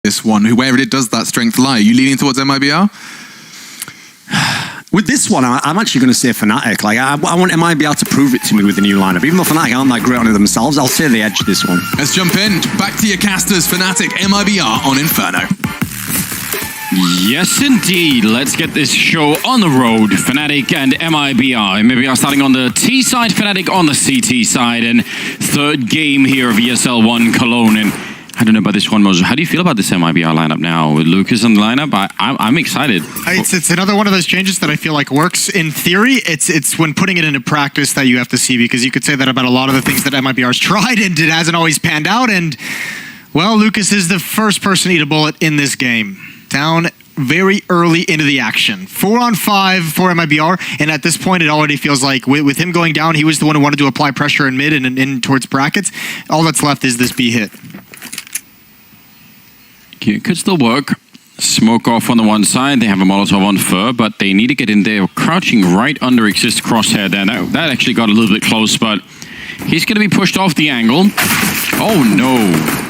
this one, wherever it does that strength lie. Are you leaning towards MIBR? With this one, I'm actually going to say Fnatic. Like, I want MIBR to prove it to me with the new lineup. Even though Fnatic aren't that great on it themselves, I'll say they edge this one. Let's jump in. Back to your casters. Fnatic, MIBR on Inferno. Yes, indeed. Let's get this show on the road. Fnatic and MIBR. MIBR starting on the T side, Fnatic on the CT side. And third game here of ESL 1 Cologne. And I don't know about this one, Moses. How do you feel about this MIBR lineup now? With Lucas on the lineup, I'm excited. It's another one of those changes that I feel like works in theory. It's when putting it into practice that you have to see, because you could say that about a lot of the things that MIBR's tried and it hasn't always panned out. And, well, Lucas is the first person to eat a bullet in this game. Down very early into the action. 4-on-5 for MIBR, and at this point it already feels like with him going down, he was the one who wanted to apply pressure in mid and in towards brackets. All that's left is this B hit. It could still work. Smoke off on the one side. They have a Molotov on Fur, but they need to get in there. Crouching right under Exist Crosshair there. That actually got a little bit close, but he's going to be pushed off the angle. Oh no,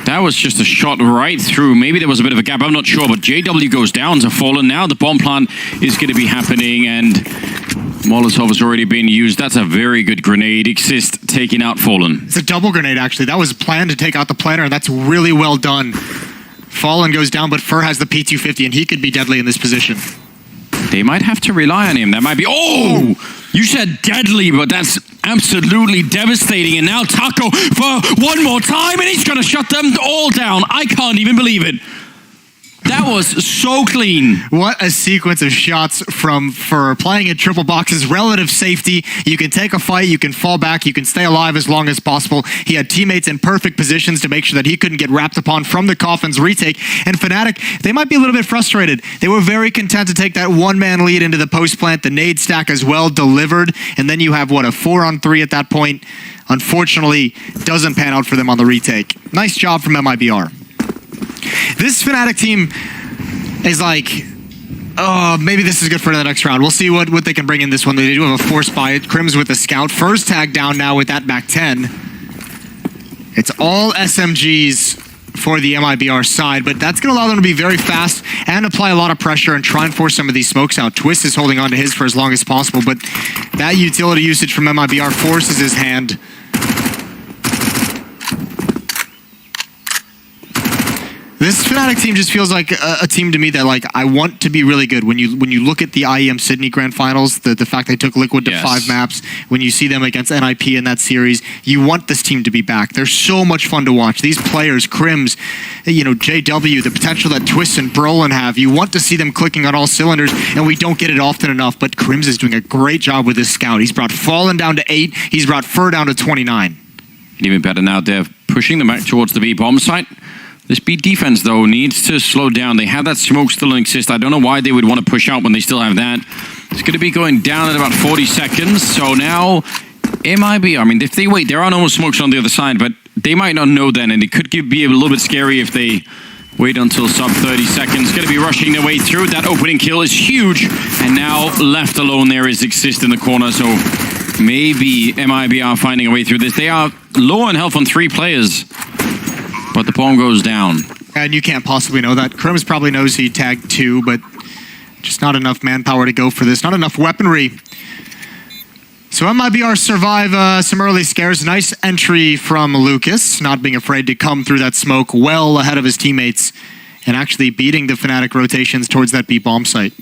that was just a shot right through. Maybe there was a bit of a gap, I'm not sure, but JW goes down to Fallen now. The bomb plant is going to be happening, and Molotov has already been used. That's a very good grenade. Exist taking out Fallen. It's a double grenade, actually. That was planned to take out the planner, and that's really well done. Fallen goes down, but Fur has the P250, and he could be deadly in this position. They might have to rely on him. That might be... Oh! You said deadly, but that's absolutely devastating. And now Taco for one more time, and he's going to shut them all down. I can't even believe it. That was so clean. What a sequence of shots from Fur. Playing in triple boxes, relative safety. You can take a fight, you can fall back, you can stay alive as long as possible. He had teammates in perfect positions to make sure that he couldn't get wrapped upon from the Coffin's retake. And Fnatic, they might be a little bit frustrated. They were very content to take that one-man lead into the post plant. The nade stack as well delivered. And then you have, what, a 4-on-3 at that point. Unfortunately, doesn't pan out for them on the retake. Nice job from MIBR. This Fnatic team is like, oh, maybe this is good for the next round. We'll see what they can bring in this one. They do have a force buy. Crims with a scout. First tag down now with that back 10. It's all SMGs for the MIBR side, but that's going to allow them to be very fast and apply a lot of pressure and try and force some of these smokes out. Twist is holding on to his for as long as possible, but that utility usage from MIBR forces his hand. This Fnatic team just feels like a team to me that, like, I want to be really good. When you look at the IEM Sydney Grand Finals, the fact they took Liquid to 5 maps, when you see them against NIP in that series, you want this team to be back. They're so much fun to watch. These players, Crims, you know, JW, the potential that Twist and Brolin have, you want to see them clicking on all cylinders, and we don't get it often enough, but Crims is doing a great job with this scout. He's brought Fallen down to 8, he's brought Fur down to 29. And even better now, they're pushing them back towards the B bomb site. This B defense, though, needs to slow down. They have that smoke still in exist. I don't know why they would want to push out when they still have that. It's going to be going down at about 40 seconds. So now, MIBR, I mean, if they wait, there are no more smokes on the other side, but they might not know then, and it could be a little bit scary if they wait until sub 30 seconds. Going to be rushing their way through. That opening kill is huge. And now, left alone there is Exist in the corner, so maybe MIBR finding a way through this. They are low on health on 3 players. But the bomb goes down. And you can't possibly know that. Crims probably knows he tagged 2, but just not enough manpower to go for this. Not enough weaponry. So MIBR survive some early scares. Nice entry from Lucas, not being afraid to come through that smoke well ahead of his teammates and actually beating the Fnatic rotations towards that B bomb site.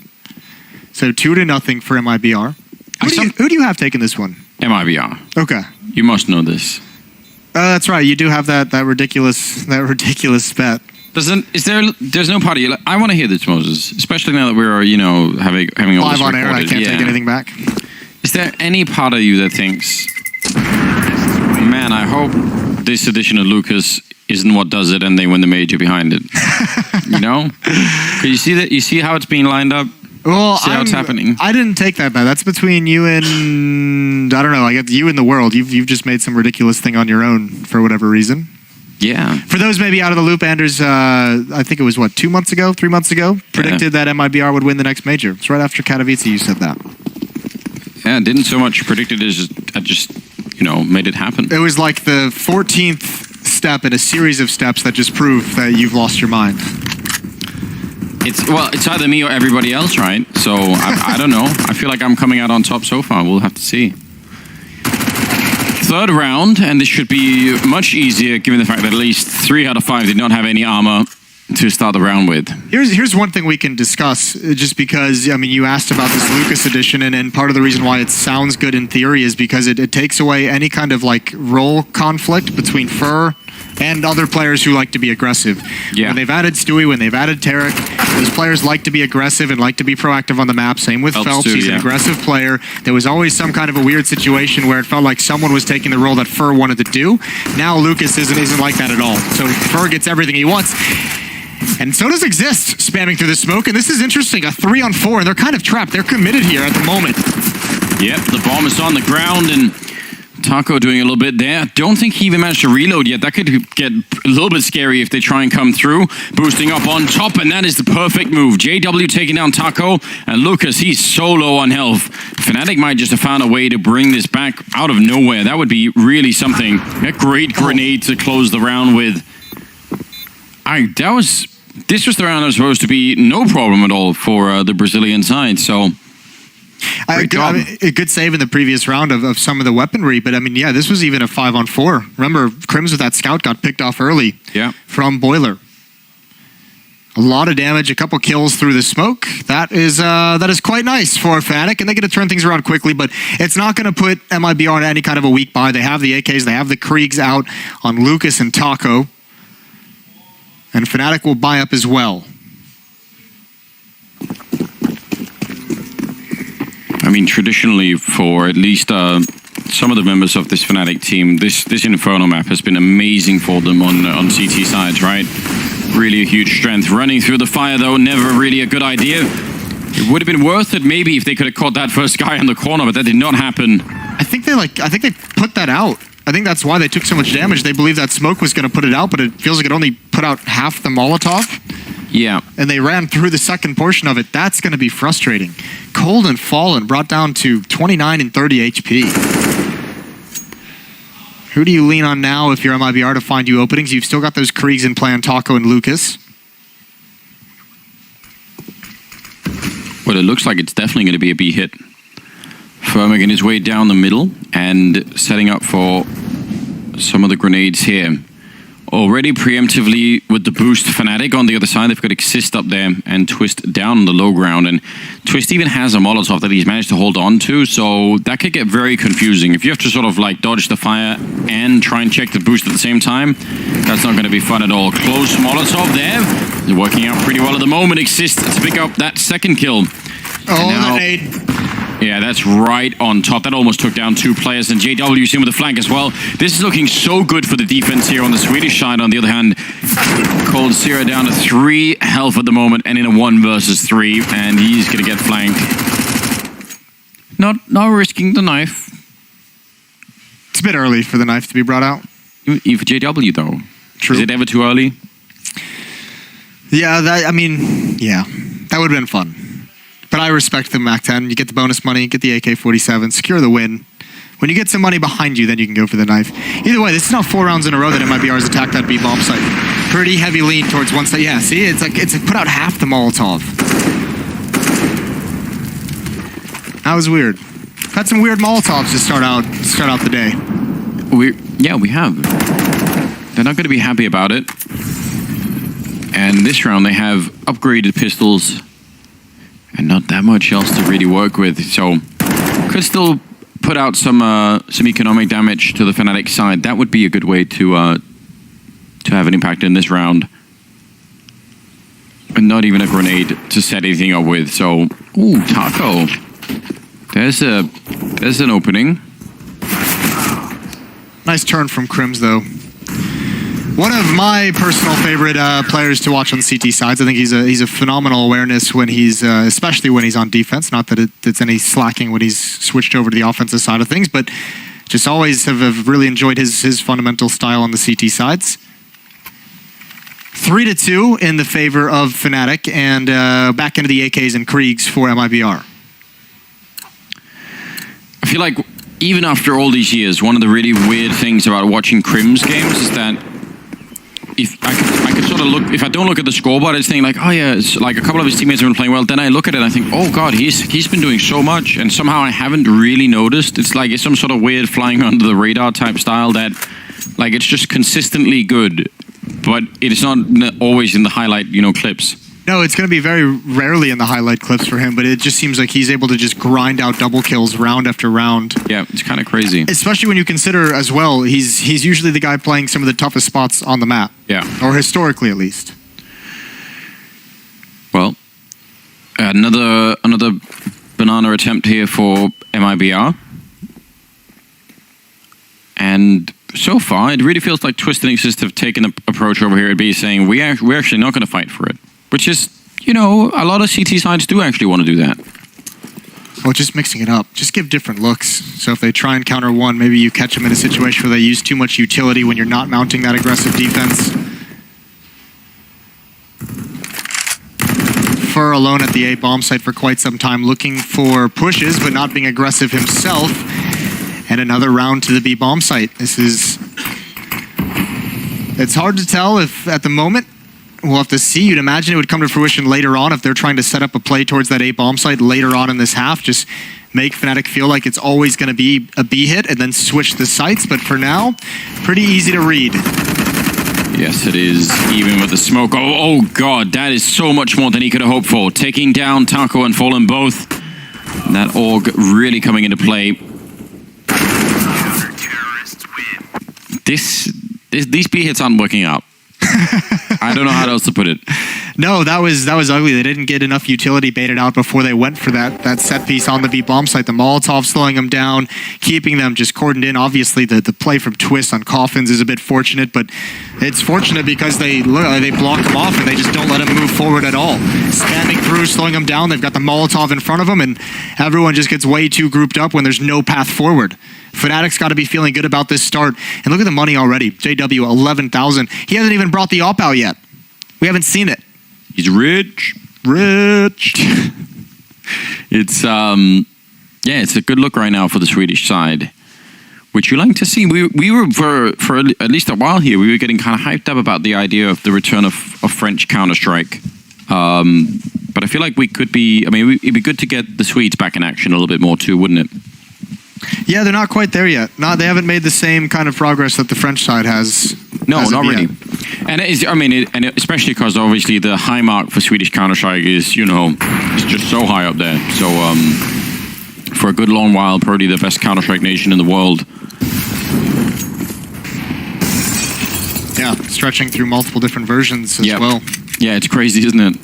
So 2-0 for MIBR. Who do you have taking this one? MIBR. Okay. You must know this. That's right. You do have that ridiculous bet. There's no party. I want to hear this, Moses, especially now that we're, you know, having all live this on recorded. air. I can't take anything back. Is there any part of you that thinks, man, I hope this edition of Lucas isn't what does it and they win the major behind it? You know? Because you see that, you see how it's being lined up. Well, see how it's happening. I didn't take that bet. That's between you and, I don't know, I guess you and the world. You've just made some ridiculous thing on your own for whatever reason. Yeah. For those maybe out of the loop, Anders, I think it was, what, 3 months ago, predicted that MIBR would win the next major. It's right after Katowice you said that. Yeah, didn't so much predict it as I just, you know, made it happen. It was like the 14th step in a series of steps that just prove that you've lost your mind. It's either me or everybody else, right? So I don't know. I feel like I'm coming out on top so far. We'll have to see. Third round, and this should be much easier given the fact that at least 3 out of 5 did not have any armor to start the round with. Here's one thing we can discuss, just because, I mean, you asked about this Lucas edition, and part of the reason why it sounds good in theory is because it takes away any kind of like role conflict between Fur and other players who like to be aggressive. Yeah. When they've added Stewie, when they've added Tarek, those players like to be aggressive and like to be proactive on the map. Same with Phelps, too, he's an aggressive player. There was always some kind of a weird situation where it felt like someone was taking the role that Fur wanted to do. Now Lucas isn't like that at all. So Fur gets everything he wants. And so does Exist, spamming through the smoke. And this is interesting, a 3-on-4, and they're kind of trapped. They're committed here at the moment. Yep, the bomb is on the ground, and Taco doing a little bit there. Don't think he even managed to reload yet. That could get a little bit scary if they try and come through. Boosting up on top, and that is the perfect move. JW taking down Taco, and Lucas, he's so low on health. Fnatic might just have found a way to bring this back out of nowhere. That would be really something. A great grenade to close the round with. This was the round that was supposed to be no problem at all for the Brazilian side, so... A good save in the previous round of some of the weaponry, but I mean, yeah, this was even a 5-on-4. Remember, Crims with that scout got picked off early from Boiler. A lot of damage, a couple kills through the smoke. That is quite nice for Fnatic, and they get to turn things around quickly, but it's not going to put MIBR on any kind of a weak buy. They have the AKs, they have the Kriegs out on Lucas and Taco, and Fnatic will buy up as well. I mean, traditionally, for at least some of the members of this Fnatic team, this Inferno map has been amazing for them on CT sides, right? Really a huge strength. Running through the fire, though, never really a good idea. It would have been worth it, maybe, if they could have caught that first guy in the corner, but that did not happen. I think they put that out. I think that's why they took so much damage. They believed that smoke was going to put it out, but it feels like it only put out half the Molotov. Yeah. And they ran through the second portion of it. That's going to be frustrating. Cold and Fallen brought down to 29 and 30 HP. Who do you lean on now if you're MIBR to find you openings? You've still got those Kriegs in play on Taco and Lucas. Well, it looks like it's definitely going to be a B hit. Fur making his way down the middle and setting up for some of the grenades here. Already preemptively with the boost Fnatic on the other side. They've got Exist up there and Twist down on the low ground. And Twist even has a Molotov that he's managed to hold on to. So that could get very confusing. If you have to sort of like dodge the fire and try and check the boost at the same time, that's not going to be fun at all. Close Molotov there. They're working out pretty well at the moment. Exist to pick up that second kill. Oh, that nade. Yeah, that's right on top. That almost took down 2 players, and JW's in with the flank as well. This is looking so good for the defense here on the Swedish side. On the other hand, Cold Zero down to 3 health at the moment, and in a 1 versus 3, and he's going to get flanked. Not risking the knife. It's a bit early for the knife to be brought out. Even for JW, though. True. Is it ever too early? Yeah, that would have been fun. But I respect the MAC 10. You get the bonus money, get the AK-47, secure the win. When you get some money behind you, then you can go for the knife. Either way, this is now 4 rounds in a row that MIBR's attacked that B bomb site. Pretty heavy lean towards one side. Yeah, see, it's put out half the Molotov. That was weird. Had some weird Molotovs to start out the day. We have. They're not going to be happy about it. And this round, they have upgraded pistols. And not that much else to really work with, so could still put out some economic damage to the Fnatic side. That would be a good way to have an impact in this round. And not even a grenade to set anything up with. So, ooh, Taco. There's an opening. Nice turn from Crims, though. One of my personal favorite players to watch on the CT sides. I think he's a phenomenal awareness when he's, especially when he's on defense. Not that it's any slacking when he's switched over to the offensive side of things, but just always have really enjoyed his fundamental style on the CT sides. 3-2 in the favor of Fnatic, and back into the AKs and Kriegs for MIBR. I feel like even after all these years, one of the really weird things about watching Crims games is that if I could sort of look, if I don't look at the scoreboard, I just think like, oh yeah, it's like a couple of his teammates have been playing well. Then I look at it and I think, oh god, he's been doing so much, and somehow I haven't really noticed. It's like it's some sort of weird flying under the radar type style that, like, it's just consistently good, but it's not always in the highlight, clips. No, it's going to be very rarely in the highlight clips for him, but it just seems like he's able to just grind out double kills round after round. Yeah, it's kind of crazy. Especially when you consider as well, he's usually the guy playing some of the toughest spots on the map. Yeah. Or historically, at least. Well, another banana attempt here for MIBR. And so far, it really feels like Twist and Exist have taken the approach over here at B, saying we're actually not going to fight for it. Which is, a lot of CT sides do actually want to do that. Well, just mixing it up. Just give different looks. So if they try and counter one, maybe you catch them in a situation where they use too much utility when you're not mounting that aggressive defense. Fur alone at the A bomb site for quite some time, looking for pushes, but not being aggressive himself. And another round to the B bomb site. It's hard to tell if at the moment, we'll have to see. You'd imagine it would come to fruition later on if they're trying to set up a play towards that A bomb site later on in this half. Just make Fnatic feel like it's always going to be a B hit and then switch the sites. But for now, pretty easy to read. Yes, it is. Even with the smoke. Oh god, that is so much more than he could have hoped for. Taking down Taco and Fallen both. That AUG really coming into play. These B hits aren't working out. I don't know how else to put it. No, that was ugly. They didn't get enough utility baited out before they went for that set piece on the B bomb site. The Molotov slowing them down, keeping them just cordoned in. Obviously, the play from Twist on Coffins is a bit fortunate, but it's fortunate because they block them off and they just don't let them move forward at all. Spamming through, slowing them down. They've got the Molotov in front of them, and everyone just gets way too grouped up when there's no path forward. Fnatic's got to be feeling good about this start. And look at the money already. JW, 11,000. He hasn't even brought the op out yet. We haven't seen it. He's rich. It's it's a good look right now for the Swedish side, which you like to see. We were for at least a while here, we were getting kind of hyped up about the idea of the return of French Counter-Strike. But I feel like it'd be good to get the Swedes back in action a little bit more too, wouldn't it? Yeah, they're not quite there yet. They haven't made the same kind of progress that the French side has. No, not really. And especially because obviously the high mark for Swedish Counter-Strike is, it's just so high up there. So for a good long while, probably the best Counter-Strike nation in the world. Yeah, stretching through multiple different versions as well. Yeah, it's crazy, isn't it?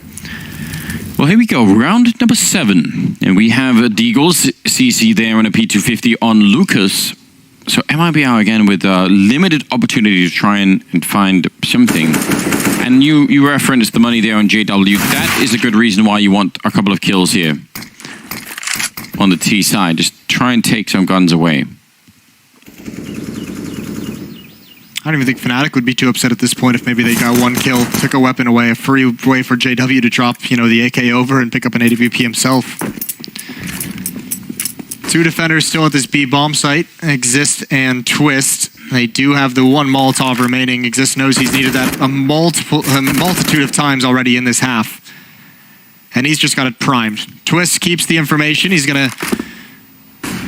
Well, here we go, round number 7. And we have Deagle's CC there and a P250 on Lucas. So MIBR again with a limited opportunity to try and find something. And you referenced the money there on JW. That is a good reason why you want a couple of kills here on the T side. Just try and take some guns away. I don't even think Fnatic would be too upset at this point if maybe they got one kill, took a weapon away, a free way for JW to drop, the AK over and pick up an AWP himself. 2 defenders still at this B bomb site, Exist and Twist. They do have the one Molotov remaining. Exist knows he's needed that a multitude of times already in this half. And he's just got it primed. Twist keeps the information. He's going to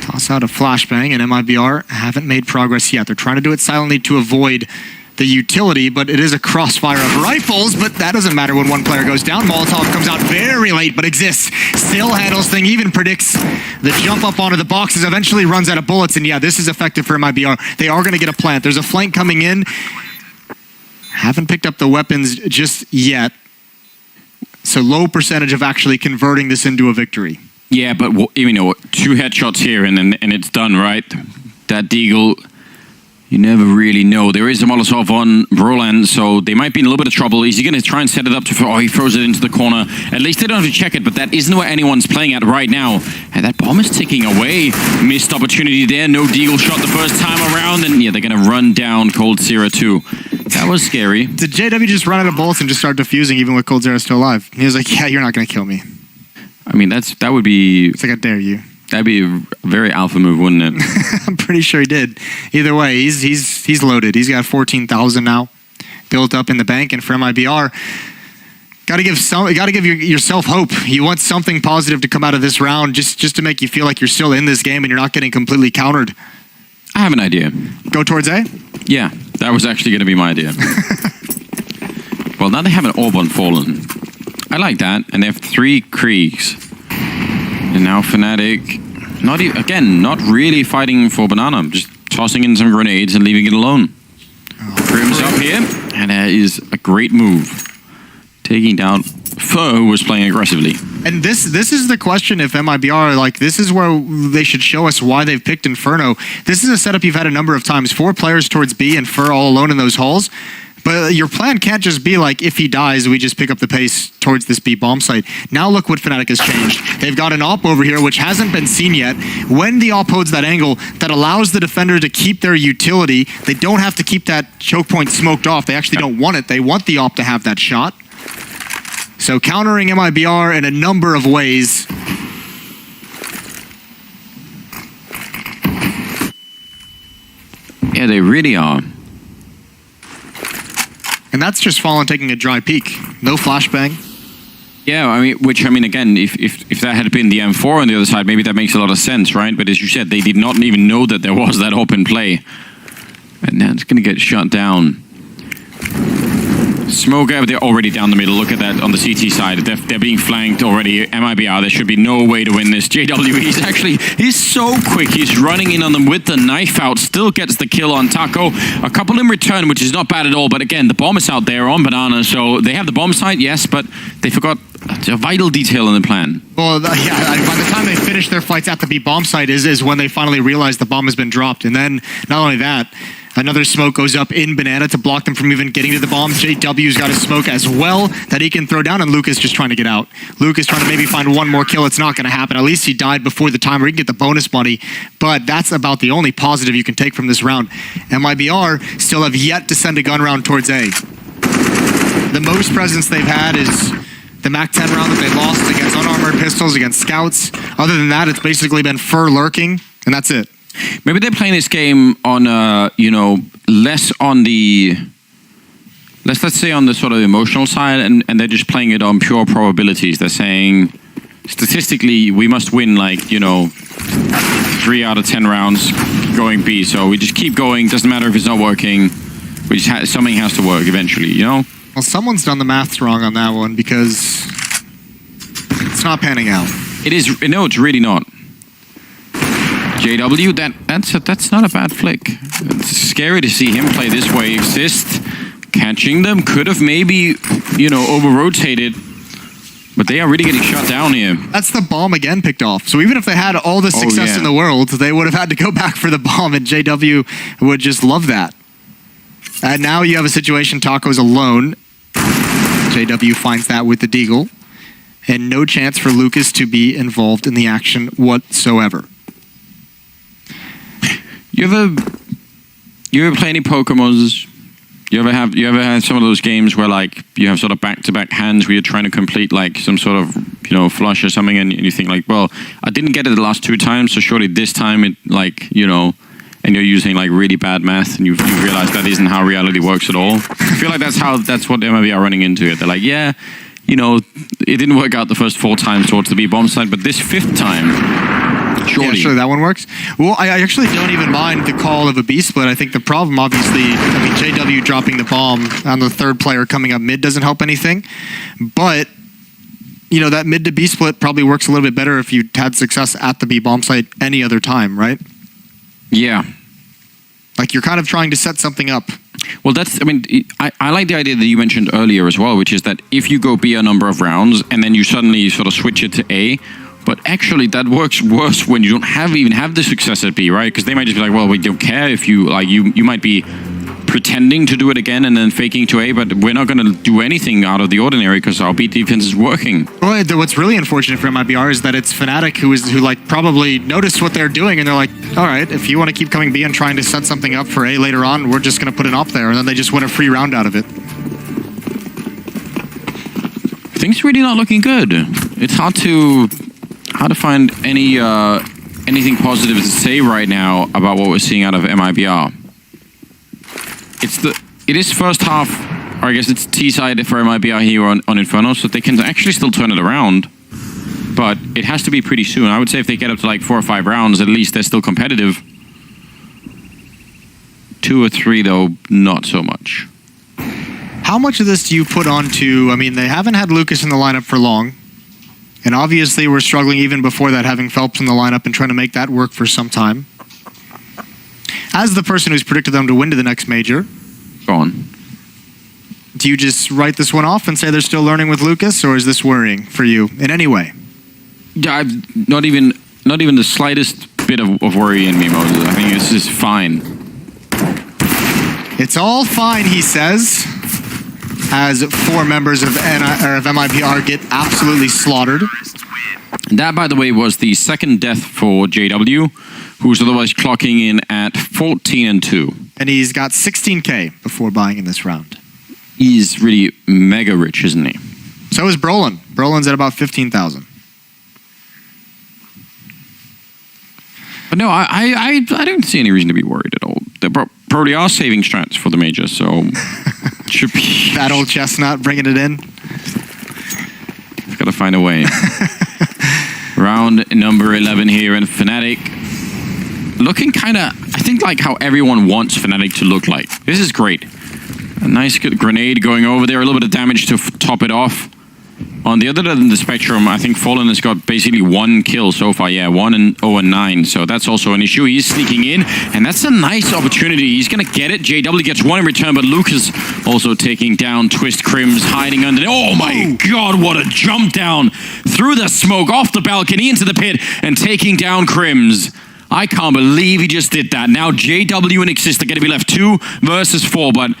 toss out a flashbang, and MIBR haven't made progress yet. They're trying to do it silently to avoid the utility, but it is a crossfire of rifles, but that doesn't matter when one player goes down. Molotov comes out very late, but Exists still handles thing, even predicts the jump up onto the boxes, eventually runs out of bullets, and yeah, this is effective for MIBR. They are going to get a plant. There's a flank coming in. Haven't picked up the weapons just yet. So low percentage of actually converting this into a victory. Yeah, but 2 headshots here and it's done, right? That Deagle, you never really know. There is a Molotov on Broland, so they might be in a little bit of trouble. Is he going to try and set it up to... Oh, he throws it into the corner. At least they don't have to check it, but that isn't where anyone's playing at right now. And that bomb is ticking away. Missed opportunity there. No Deagle shot the first time around, and yeah, they're going to run down Cold Zero too. That was scary. Did JW just run out of bullets and just start defusing even with Cold Zero still alive? He was like, yeah, you're not going to kill me. I mean, that would be... It's like, I dare you. That'd be a very alpha move, wouldn't it? I'm pretty sure he did. Either way, he's loaded. He's got 14,000 now. built up in the bank. And for MIBR, gotta give yourself hope. You want something positive to come out of this round, just to make you feel like you're still in this game and you're not getting completely countered. I have an idea. Go towards A? Yeah, that was actually going to be my idea. Well, now they have an orb on Fallen. I like that, and they have 3 Kriegs. And now Fnatic, not really fighting for Banana, just tossing in some grenades and leaving it alone. Grim's up here, and that is a great move. Taking down Fur, who was playing aggressively. And this is the question if MIBR, like, this is where they should show us why they've picked Inferno. This is a setup you've had a number of times. 4 players towards B and Fur all alone in those halls. But your plan can't just be like, if he dies, we just pick up the pace towards this B bomb site. Now look what Fnatic has changed. They've got an AWP over here, which hasn't been seen yet. When the AWP holds that angle, that allows the defender to keep their utility. They don't have to keep that choke point smoked off. They actually don't want it. They want the AWP to have that shot. So countering MIBR in a number of ways. Yeah, they really are. And that's just Fallen taking a dry peek. No flashbang. Yeah, again, if that had been the M4 on the other side, maybe that makes a lot of sense, right? But as you said, they did not even know that there was that open play. And now it's going to get shut down. Smoke, they're already down the middle. Look at that on the CT side. They're being flanked already. MIBR, there should be no way to win this. JW, he's so quick. He's running in on them with the knife out. Still gets the kill on Taco. A couple in return, which is not bad at all. But again, the bomb is out there on Banana. So they have the bomb site, yes, but they forgot a vital detail in the plan. Well, yeah, by the time they finish their fights at the B bomb site is when they finally realize the bomb has been dropped. And then, not only that, another smoke goes up in Banana to block them from even getting to the bomb. JW's got a smoke as well that he can throw down, and Lucas just trying to get out. Lucas trying to maybe find one more kill. It's not going to happen. At least he died before the timer. He can get the bonus money, but that's about the only positive you can take from this round. MIBR still have yet to send a gun round towards A. The most presence they've had is the MAC-10 round that they lost against unarmored pistols, against scouts. Other than that, it's basically been Fur lurking, and that's it. Maybe they're playing this game on, less on the, let's say on the sort of emotional side, and they're just playing it on pure probabilities. They're saying, statistically, we must win 3 out of 10 rounds going B. So we just keep going. Doesn't matter if it's not working. We just something has to work eventually, you know? Well, someone's done the math wrong on that one because it's not panning out. It is. No, it's really not. JW, that's not a bad flick. It's scary to see him play this way. Assist, catching them, could have maybe, over-rotated. But they are really getting shut down here. That's the bomb again picked off. So even if they had all the success in the world, they would have had to go back for the bomb, and JW would just love that. And now you have a situation, Taco's alone. JW finds that with the deagle. And no chance for Lucas to be involved in the action whatsoever. You ever play any Pokemons? You ever had some of those games where you have sort of back-to-back hands where you're trying to complete some sort of flush or something, and you think well, I didn't get it the last 2 times, so surely this time it and you're using really bad math, and you realize that isn't how reality works at all. I feel like that's what MIB are running into it. They're like, yeah, it didn't work out the first 4 times towards the B bomb side, but this 5th time. Yeah, sure, that one works. Well, I actually don't even mind the call of a B split. I think the problem, obviously, JW dropping the bomb on the 3rd player coming up mid doesn't help anything. But, that mid to B split probably works a little bit better if you had success at the B bomb site any other time, right? Yeah. You're kind of trying to set something up. Well, I like the idea that you mentioned earlier as well, which is that if you go B a number of rounds and then you suddenly sort of switch it to A, but actually that works worse when you don't even have the success at B, right? Because they might just be like, well, we don't care if you might be pretending to do it again and then faking to A, but we're not going to do anything out of the ordinary because our B defense is working. Well, what's really unfortunate for MIBR is that it's Fnatic who probably noticed what they're doing, and they're like, all right, if you want to keep coming B and trying to set something up for A later on, we're just going to put an AWP there, and then they just win a free round out of it. Things really not looking good. It's hard to find anything positive to say right now about what we're seeing out of MIBR. It is first half or I guess it's T side for MIBR here on Inferno, so they can actually still turn it around. But it has to be pretty soon. I would say if they get up to like 4 or 5 rounds, at least they're still competitive. 2 or 3, though, not so much. How much of this do you put onto, I mean, they haven't had Lucas in the lineup for long. And obviously we're struggling even before that, having Phelps in the lineup and trying to make that work for some time. As the person who's predicted them to win to the next major, Go on. do you just write this one off and say they're still learning with Lucas, or is this worrying for you in any way? Yeah, I've not even the slightest bit of worry in me, Moses. I think this is fine. It's all fine, he says, as 4 members of MIBR get absolutely slaughtered. That, by the way, was the second death for JW, who's otherwise clocking in at 14-2. And he's got 16K before buying in this round. He's really mega rich, isn't he? So is Brolin. Brolin's at about 15,000. But no, I don't see any reason to be worried at all. They probably are saving strats for the major, so should be. That old chestnut bringing it in. We've got to find a way. Round number 11 here in Fnatic. Looking kind of, I think, like how everyone wants Fnatic to look like. This is great. A nice good grenade going over there, a little bit of damage to top it off. On the other end of the spectrum, I think Fallen has got basically 1 kill so far. Yeah, 1-0-9. So that's also an issue. He's sneaking in, and that's a nice opportunity. He's going to get it. JW gets 1 in return, but Lucas also taking down Twist Crims, hiding under. Oh my God, what a jump down through the smoke, off the balcony, into the pit, and taking down Crims. I can't believe he just did that. Now JW and Exist are going to be left 2 versus 4, but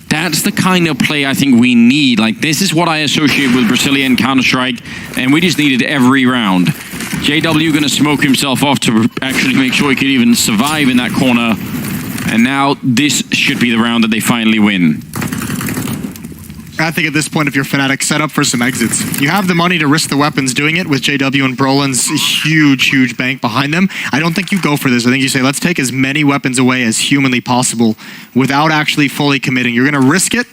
that's the kind of play I think we need. Like, this is what I associate with Brazilian Counter-Strike, and we just need it every round. JW going to smoke himself off to actually make sure he could even survive in that corner. And now this should be the round that they finally win. I think at this point, if you're Fnatic, set up for some exits. You have the money to risk the weapons doing it with JW and Brolin's huge bank behind them. I don't think you go for this. I think you say, let's take as many weapons away as humanly possible without actually fully committing. You're going to risk it.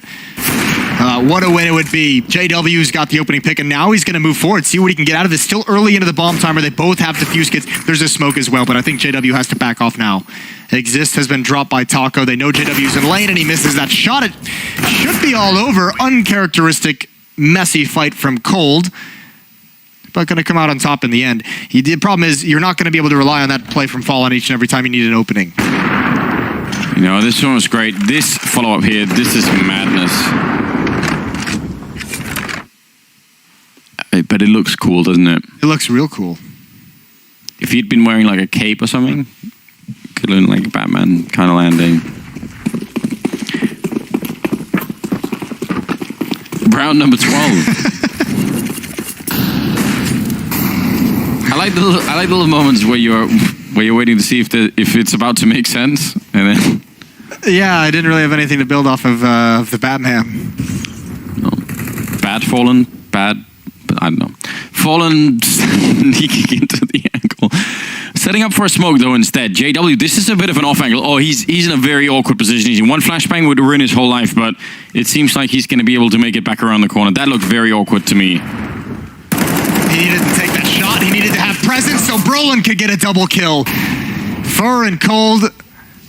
What a win it would be. JW's got the opening pick, and now he's going to move forward, see what he can get out of this. Still early into the bomb timer. They both have defuse kits. There's a smoke as well, but I think JW has to back off now. Exist has been dropped by Taco. They know JW's in lane, and he misses that shot. It should be all over. Uncharacteristic, messy fight from Cold, but going to come out on top in the end. The problem is you're not going to be able to rely on that play from Fallen each and every time you need an opening. You know, this one was great. This follow-up here, this is madness. But it looks cool, doesn't it? It looks real cool. If he'd been wearing like a cape or something, could have been like a Batman kind of landing. Round number 12. I like the little moments where you're waiting to see if it's about to make sense, and then. Yeah, I didn't really have anything to build off of the Batman. No. Bad Fallen, bad. I don't know. Fallen sneaking into the angle. Setting up for a smoke, though, instead. JW, this is a bit of an off angle. Oh, he's in a very awkward position. He's in one flashbang would ruin his whole life, but it seems like he's going to be able to make it back around the corner. That looked very awkward to me. He needed to take that shot. He needed to have presence so Brolin could get a double kill. Fur and Cold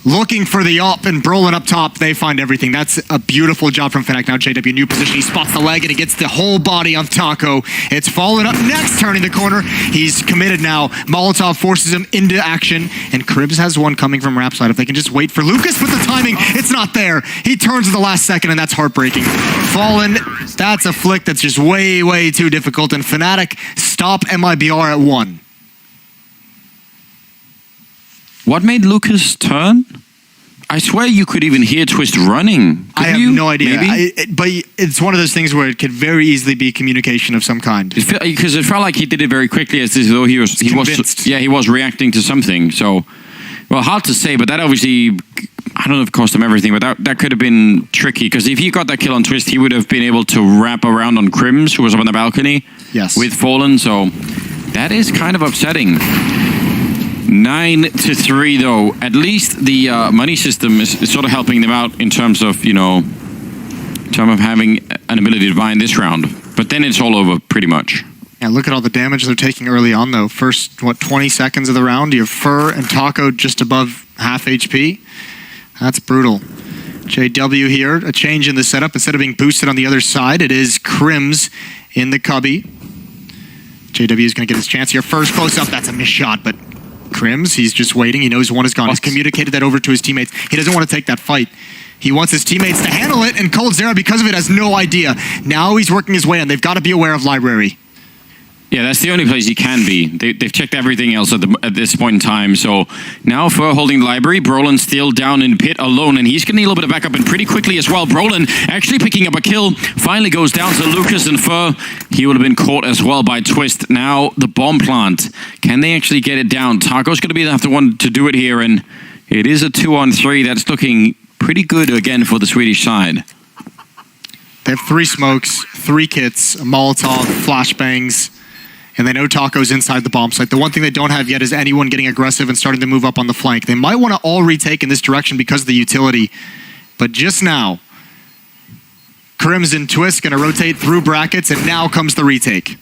looking for the up, and Brolin up top. They find everything. That's a beautiful job from Fnatic. Now JW, new position. He spots the leg, and he gets the whole body on Taco. It's Fallen up next, turning the corner. He's committed now. Molotov forces him into action, and Cribs has one coming from Rap side. If they can just wait for Lucas with the timing, it's not there. He turns at the last second, and that's heartbreaking. Fallen, that's a flick that's just way too difficult, and Fnatic stop MIBR at 1. What made Lucas turn? I swear you could even hear Twist running. I have no idea. But it's one of those things where it could very easily be communication of some kind. Because it felt like he did it very quickly, as though he was reacting to something. So, well, hard to say, but that obviously, I don't know if it cost him everything, but that could have been tricky. Because if he got that kill on Twist, he would have been able to wrap around on Crims, who was up on the balcony. Yes. With Fallen. So that is kind of upsetting. 9-3 though. At least the money system is sort of helping them out in terms of, you know, terms of having an ability to buy in this round. But then it's all over, pretty much. Yeah, look at all the damage they're taking early on, though. First, 20 seconds of the round, you have Fur and Taco just above half HP. That's brutal. JW here, a change in the setup. Instead of being boosted on the other side, it is Crims in the cubby. JW is going to get his chance here. First close-up, that's a missed shot, but Crims, he's just waiting. He knows one is gone. He's communicated that over to his teammates. He doesn't want to take that fight. He wants his teammates to handle it, and coldzera, because of it, has no idea. Now he's working his way in. They've got to be aware of Library. Yeah, that's the only place he can be. They've checked everything else at this point in time. So now Fur holding the library. Brolin still down in pit alone, and he's going to need a little bit of backup and pretty quickly as well. Brolin actually picking up a kill. Finally goes down to Lucas and Fur. He would have been caught as well by Twist. Now the bomb plant. Can they actually get it down? Taco's going to be the one to do it here, and it is a 2-on-3. That's looking pretty good again for the Swedish side. They have 3 smokes, 3 kits, a Molotov, flashbangs. And they know Taco's inside the bomb site. The one thing they don't have yet is anyone getting aggressive and starting to move up on the flank. They might want to all retake in this direction because of the utility. But just now, Crims and Twist going to rotate through brackets, and now comes the retake.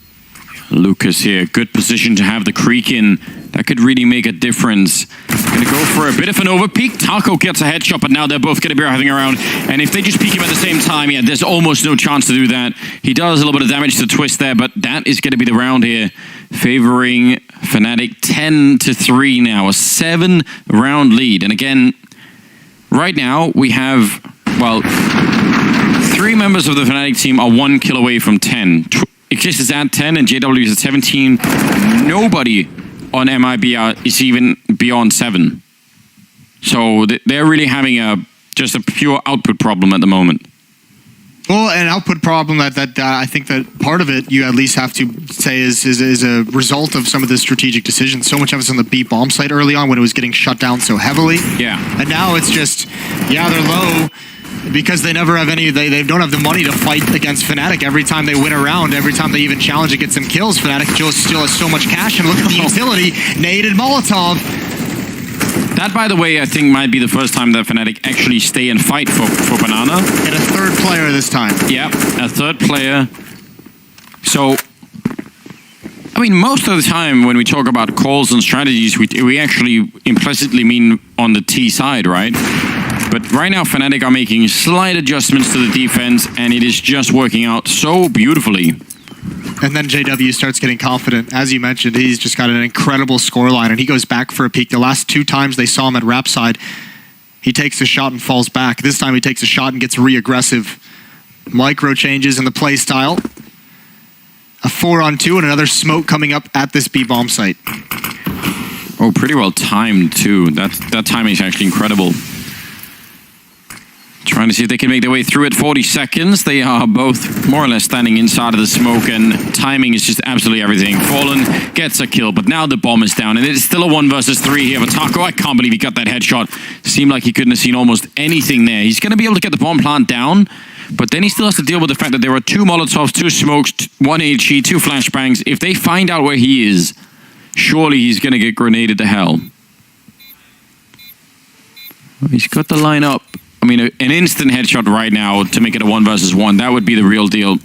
Lucas here, good position to have the creek in. That could really make a difference. Gonna go for a bit of an overpeak. Taco gets a headshot, but now they're both gonna be having around. And if they just peek him at the same time, yeah, there's almost no chance to do that. He does a little bit of damage to Twist there, but that is gonna be the round here, favoring Fnatic 10-3 now, a 7-round lead. And again, right now we have, well, 3 members of the Fnatic team are 1 kill away from 10. Eclipse is at 10 and JW is at 17. Nobody on Mibr is even beyond 7. So they're really having just a pure output problem at the moment. Well, an output problem that I think that part of it you at least have to say is a result of some of the strategic decisions. So much of it's on the B bomb site early on when it was getting shut down so heavily. Yeah. And now it's just, yeah, they're low. Because they never have any, they don't have the money to fight against Fnatic. Every time they win a round, every time they even challenge and get some kills, Fnatic still has so much cash. And look at the utility, nade and Molotov. That, by the way, I think might be the first time that Fnatic actually stay and fight for Banana. And a 3rd player this time. Yeah, a 3rd player. So, I mean, most of the time when we talk about calls and strategies, we actually implicitly mean on the T side, right? But right now, Fnatic are making slight adjustments to the defense, and it is just working out so beautifully. And then JW starts getting confident. As you mentioned, he's just got an incredible scoreline, and he goes back for a peek. The last 2 times they saw him at Rap side, he takes a shot and falls back. This time he takes a shot and gets re-aggressive. Micro changes in the play style. A 4-on-2 and another smoke coming up at this B bomb site. Oh, pretty well timed, too. That timing is actually incredible. Trying to see if they can make their way through it. 40 seconds. They are both more or less standing inside of the smoke, and timing is just absolutely everything. Fallen gets a kill, but now the bomb is down, and it is still a 1 versus 3 here. But Taco, I can't believe he got that headshot. Seemed like he couldn't have seen almost anything there. He's going to be able to get the bomb plant down, but then he still has to deal with the fact that there are 2 Molotovs, 2 smokes, 1 HE, 2 flashbangs. If they find out where he is, surely he's going to get grenaded to hell. He's got the line up. I mean, an instant headshot right now to make it a 1 versus 1. That would be the real deal.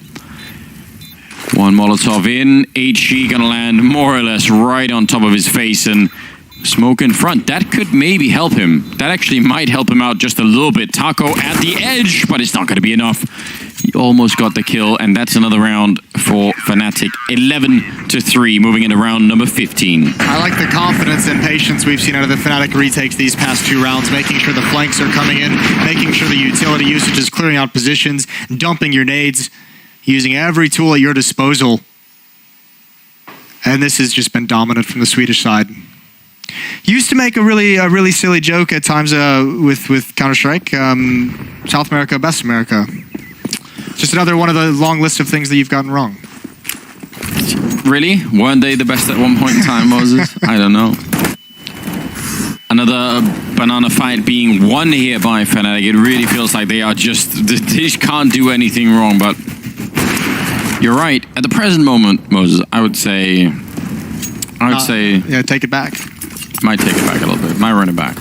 1 Molotov in. HE gonna land more or less right on top of his face, and smoke in front. That could maybe help him. That actually might help him out just a little bit. Taco at the edge, but it's not gonna be enough. He almost got the kill, and that's another round for Fnatic. 11-3, moving into round number 15. I like the confidence and patience we've seen out of the Fnatic retakes these past 2 rounds, making sure the flanks are coming in, making sure the utility usage is clearing out positions, dumping your nades, using every tool at your disposal. And this has just been dominant from the Swedish side. Used to make a really silly joke at times with Counter-Strike. South America, best America. Just another one of the long list of things that you've gotten wrong. Really? Weren't they the best at one point in time, Moses? I don't know. Another banana fight being won here by Fnatic. It really feels like they just can't do anything wrong, but you're right. At the present moment, Moses, I would say... Yeah, take it back. Might take it back a little bit. Might run it back.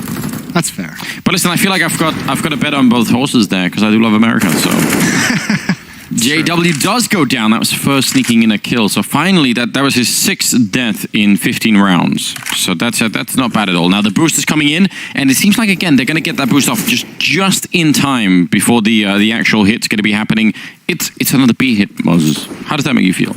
That's fair. But listen, I feel like I've got a bet on both horses there because I do love America. So JW does go down. That was first sneaking in a kill. So finally, that was his 6th death in 15 rounds. So that's not bad at all. Now the boost is coming in, and it seems like again they're going to get that boost off just in time before the actual hit's going to be happening. It's another B hit, Moses. How does that make you feel?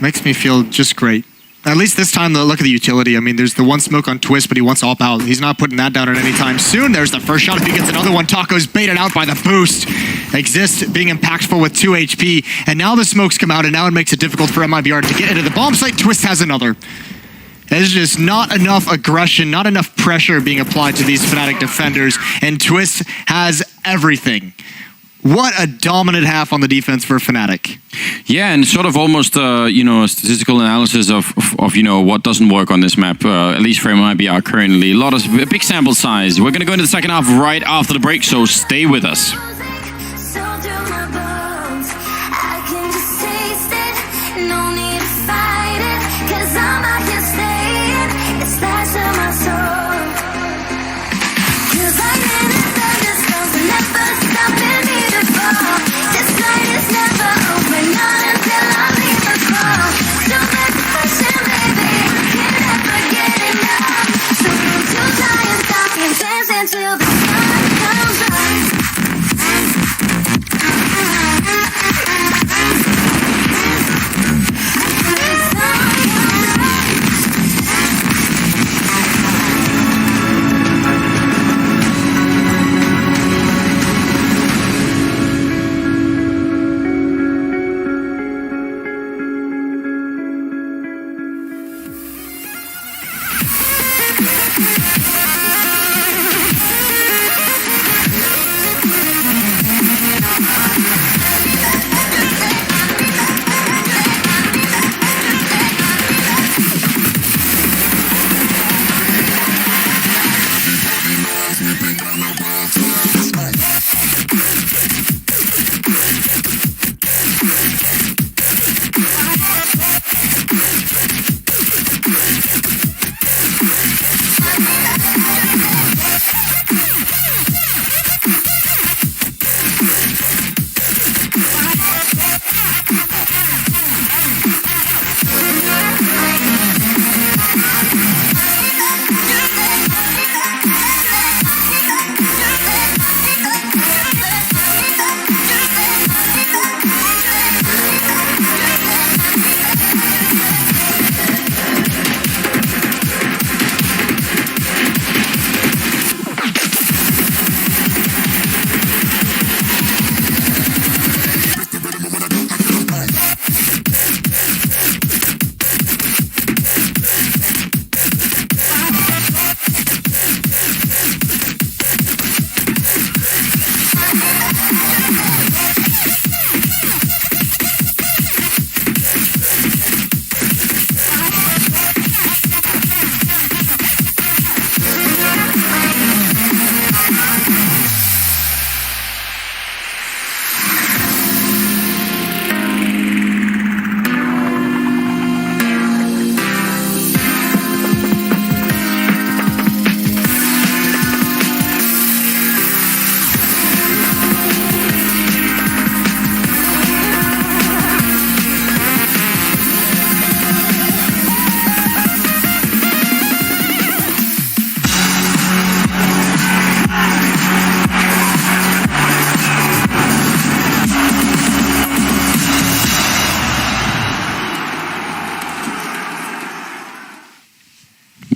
Makes me feel just great. At least this time, look at the utility. I mean, there's the one smoke on Twist, but he wants AWP out. He's not putting that down at any time soon. There's the first shot. If he gets another one, Taco's baited out by the boost. Exist being impactful with 2 HP. And now the smokes come out, and now it makes it difficult for MIBR to get into the bomb site. Twist has another. There's just not enough aggression, not enough pressure being applied to these Fnatic defenders, and Twist has everything. What a dominant half on the defense for Fnatic. Yeah, and sort of almost, a statistical analysis of what doesn't work on this map, at least for MIBR currently. A big sample size. We're going to go into the second half right after the break, so stay with us. Until the sun comes up.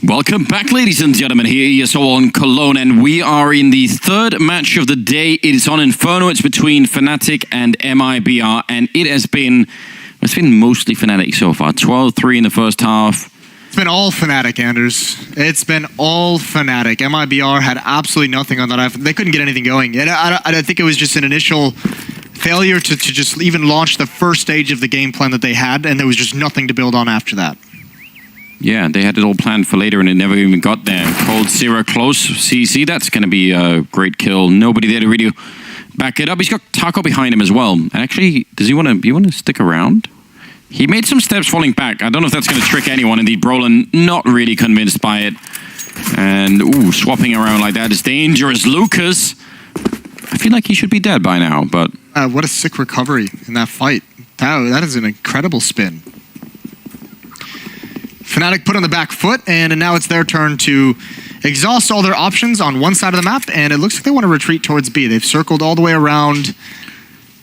Welcome back, ladies and gentlemen, here ESL on Cologne, and we are in the third match of the day. It is on Inferno. It's between Fnatic and MIBR, and it's been mostly Fnatic so far. 12-3 in the first half. It's been all Fnatic, Anders. It's been all Fnatic. MIBR had absolutely nothing on that. They couldn't get anything going. And I think it was just an initial failure to just even launch the first stage of the game plan that they had, and there was just nothing to build on after that. Yeah, they had it all planned for later, and it never even got there. Cold Zero close. CC, that's going to be a great kill. Nobody there to really back it up. He's got Taco behind him as well. And actually, does he want to stick around? He made some steps falling back. I don't know if that's going to trick anyone. Indeed, Brolin not really convinced by it. And, ooh, swapping around like that is dangerous. Lucas, I feel like he should be dead by now, but... What a sick recovery in that fight. That is an incredible spin. Fnatic put on the back foot, and now it's their turn to exhaust all their options on one side of the map, and it looks like they want to retreat towards B. They've circled all the way around.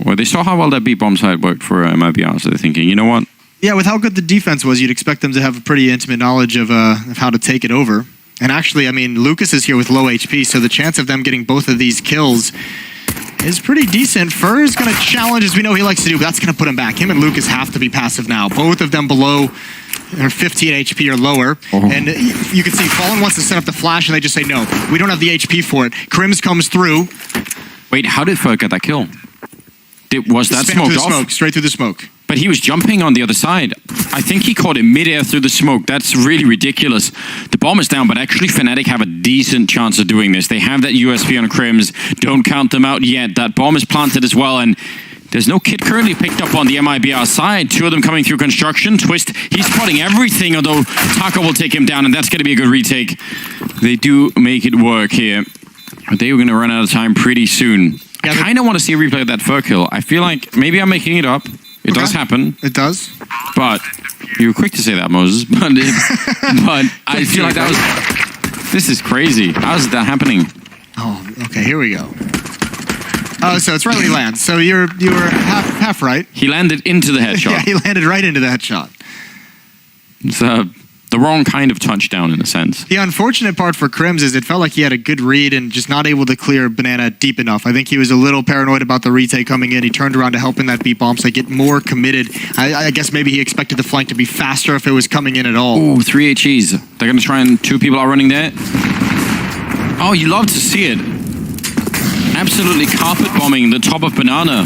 Well, they saw how well that B bomb side worked for Mibr, so they're thinking, you know what? Yeah, with how good the defense was, you'd expect them to have a pretty intimate knowledge of how to take it over. And actually, I mean, Lucas is here with low HP, so the chance of them getting both of these kills is pretty decent. Fur is going to challenge, as we know he likes to do, but that's going to put him back. Him and Lucas have to be passive now. Both of them below 15 HP or lower. And you can see Fallen wants to set up the flash, and they just say, no, we don't have the HP for it. Crims comes through. Wait, how did Fur get that kill? Was that Spam smoked through the off? smoke, straight through the smoke. But he was jumping on the other side. I think he caught it midair through the smoke. That's really ridiculous. The bomb is down, but actually Fnatic have a decent chance of doing this. They have that USP on Crims. Don't count them out yet. That bomb is planted as well, and there's no kit currently picked up on the Mibr side. Two of them coming through construction. Twist, he's spotting everything, although Taco will take him down, and that's going to be a good retake. They do make it work here. They were going to run out of time pretty soon. I kind of want to see a replay of that Fur kill. I feel like maybe I'm making it up. It does happen. It does. But you were quick to say that, Moses. But I feel like that was... This is crazy. How is that happening? Oh, okay, here we go. Oh, so it's right when he lands. So you were half right. He landed into the headshot. Yeah, he landed right into the headshot. It's the wrong kind of touchdown in a sense. The unfortunate part for Crims is it felt like he had a good read and just not able to clear Banana deep enough. I think he was a little paranoid about the retake coming in. He turned around to help in that beat bomb, so get more committed. I guess maybe he expected the flank to be faster if it was coming in at all. Ooh, 3 HEs. They're going to try and 2 people are running there. Oh, you love to see it. Absolutely carpet bombing the top of Banana.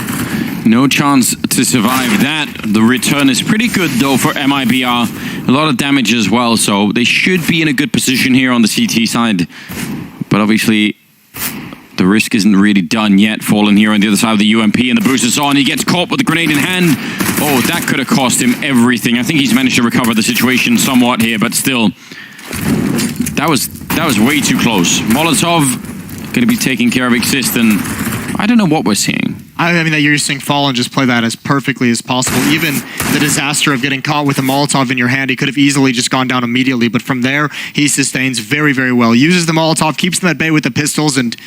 No chance to survive that. The return is pretty good though for Mibr. A lot of damage as well, so they should be in a good position here on the CT side. But obviously, the risk isn't really done yet. Fallen here on the other side of the UMP, and the boost is on. He gets caught with the grenade in hand. Oh, that could have cost him everything. I think he's managed to recover the situation somewhat here, but still, that was way too close. Molotov going to be taking care of Exist, and I don't know what we're seeing. I mean, that you're seeing Fallen just play that as perfectly as possible. Even the disaster of getting caught with a Molotov in your hand, he could have easily just gone down immediately. But from there, he sustains very, very well. Uses the Molotov, keeps them at bay with the pistols, and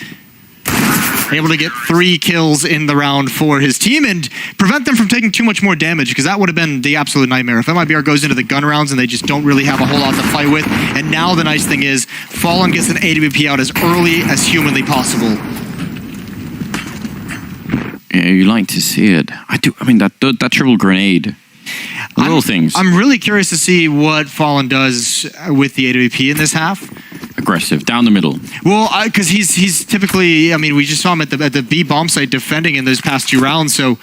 able to get 3 kills in the round for his team and prevent them from taking too much more damage, because that would have been the absolute nightmare. If Mibr goes into the gun rounds and they just don't really have a whole lot to fight with. And now the nice thing is, Fallen gets an AWP out as early as humanly possible. Yeah, you like to see it. I do. I mean, that triple grenade. Little things. I'm really curious to see what Fallen does with the AWP in this half. Aggressive, down the middle. Well, because he's typically, I mean, we just saw him at the B bomb site defending in those past 2 rounds, so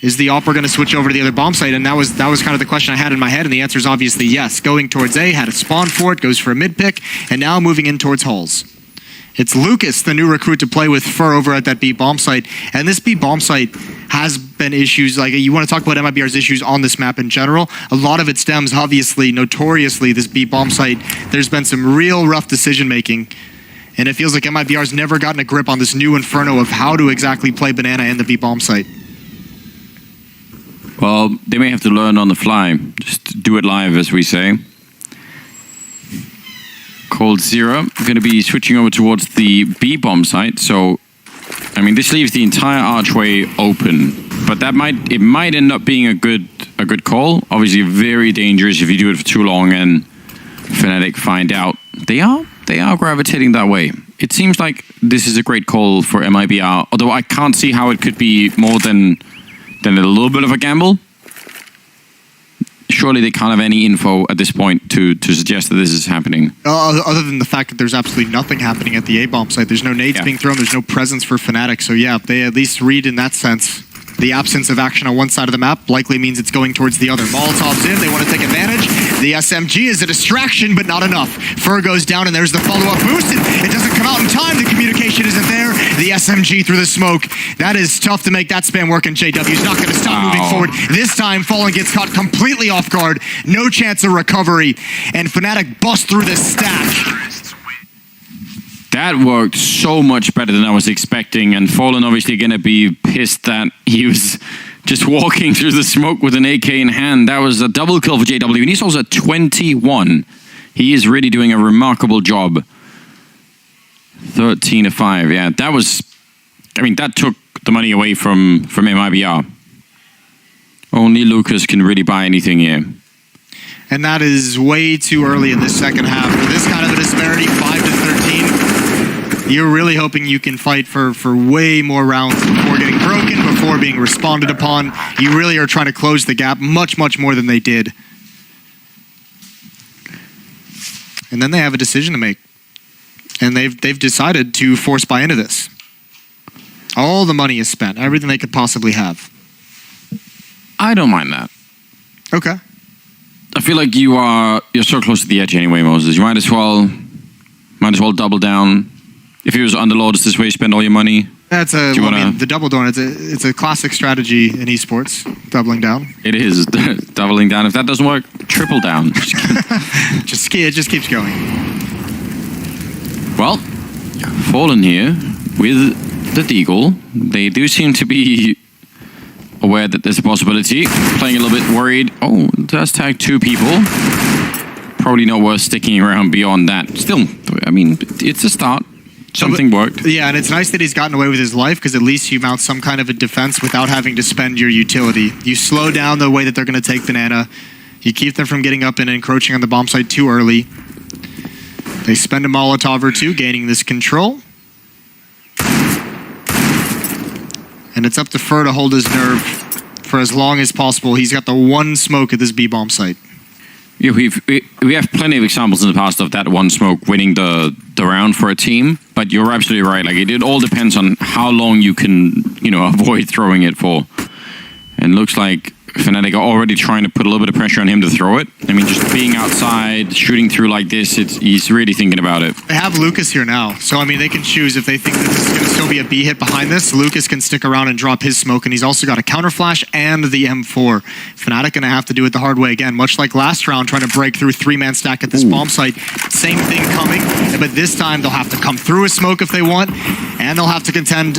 is the Opera going to switch over to the other bomb site? And that was kind of the question I had in my head, and the answer is obviously yes. Going towards A, had a spawn for it, goes for a mid pick, and now moving in towards Halls. It's Lucas, the new recruit to play with Fur over at that B bomb site. And this B bomb site has been issues, like you want to talk about Mibr's issues on this map in general. A lot of it stems, obviously, notoriously, this B bomb site. There's been some real rough decision making. And it feels like Mibr's never gotten a grip on this new Inferno of how to exactly play Banana in the B bomb site. Well, they may have to learn on the fly. Just do it live, as we say. Cold Zero going to be switching over towards the B bomb site. So, I mean, this leaves the entire archway open, but it might end up being a good call. Obviously, very dangerous if you do it for too long and Fnatic find out. They are gravitating that way. It seems like this is a great call for Mibr, although I can't see how it could be more than a little bit of a gamble. Surely they can't have any info at this point to suggest that this is happening. Other than the fact that there's absolutely nothing happening at the A-bomb site. There's no nades being thrown. There's no presence for Fnatic. So yeah, they at least read in that sense. The absence of action on one side of the map likely means it's going towards the other. Molotov's in. They want to take advantage. The SMG is a distraction, but not enough. Fur goes down, and there's the follow-up boost. It doesn't come out in time. The communication isn't there. The SMG through the smoke. That is tough to make that spam work, and JW's not going to stop moving forward. This time, Fallen gets caught completely off guard. No chance of recovery. And Fnatic busts through the stack. That worked so much better than I was expecting, and Fallen obviously going to be pissed that he was just walking through the smoke with an AK in hand. That was a double kill for JW, and he's also at 21. He is really doing a remarkable job. 13-5, yeah. That was, I mean, that took the money away from MIBR. Only Lucas can really buy anything here. And that is way too early in the second half. For this kind of a disparity, 5-13, you're really hoping you can fight for way more rounds before getting broken, before being responded upon. You really are trying to close the gap much, much more than they did. And then they have a decision to make. And they've decided to force buy into this. All the money is spent, everything they could possibly have. I don't mind that. Okay. I feel like you're so close to the edge anyway, Moses. You might as well double down. If it was underlords this way, spend all your money. That's the double down. It's a classic strategy in esports. Doubling down. It is doubling down. If that doesn't work, triple down. It just keeps going. Well, Fallen here with the Deagle. They do seem to be aware that there's a possibility. Playing a little bit worried. Oh, does tag 2 people. Probably not worth sticking around beyond that. Still, I mean, it's a start. Something worked. Yeah, and it's nice that he's gotten away with his life, because at least you mount some kind of a defense without having to spend your utility. You slow down the way that they're going to take Banana. You keep them from getting up and encroaching on the bomb site too early. They spend a Molotov or 2, gaining this control. And it's up to Fur to hold his nerve for as long as possible. He's got the one smoke at this B-bomb site. Yeah, we have plenty of examples in the past of that one smoke winning the round for a team, but you're absolutely right. Like, it all depends on how long you can, avoid throwing it for. And looks like Fnatic are already trying to put a little bit of pressure on him to throw it. I mean, just being outside, shooting through like this, he's really thinking about it. They have Lucas here now, so I mean, they can choose if they think that this is going to still be a B hit behind this. Lucas can stick around and drop his smoke, and he's also got a counter flash and the M4. Fnatic going to have to do it the hard way again, much like last round, trying to break through 3-man stack at this bomb site. Same thing coming, but this time they'll have to come through a smoke if they want, and they'll have to contend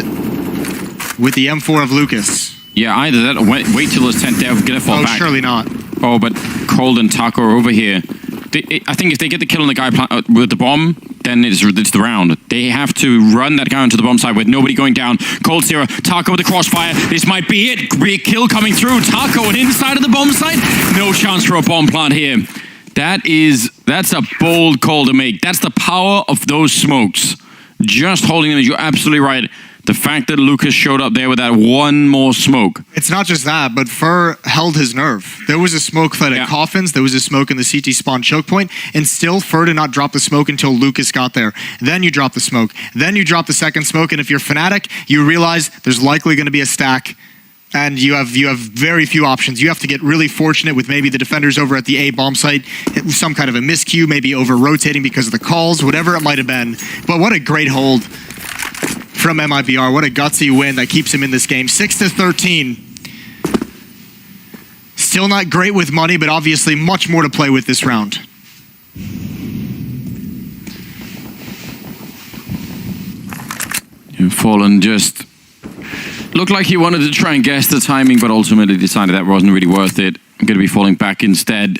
with the M4 of Lucas. Yeah, either that or wait till his 10th, they're going to fall back. Oh, surely not. Oh, but Cold and Taco are over here. I think if they get the kill on the guy with the bomb, then it's the round. They have to run that guy onto the bomb side with nobody going down. Cold 0, Taco with the crossfire. This might be it. Be a kill coming through. Taco and inside of the bomb site. No chance for a bomb plant here. That's a bold call to make. That's the power of those smokes. Just holding them. You're absolutely right. The fact that Lucas showed up there with that one more smoke. It's not just that, but Fur held his nerve. There was a smoke fed at Coffins, there was a smoke in the CT spawn choke point, and still Fur did not drop the smoke until Lucas got there. Then you drop the smoke. Then you drop the second smoke, and if you're Fnatic, you realize there's likely going to be a stack, and you have very few options. You have to get really fortunate with maybe the defenders over at the A bomb site, some kind of a miscue, maybe over-rotating because of the calls, whatever it might have been. But what a great hold from MIBR. What a gutsy win that keeps him in this game. 6-13. Still not great with money, but obviously much more to play with this round. Fallen just looked like he wanted to try and guess the timing, but ultimately decided that wasn't really worth it. I'm going to be falling back instead.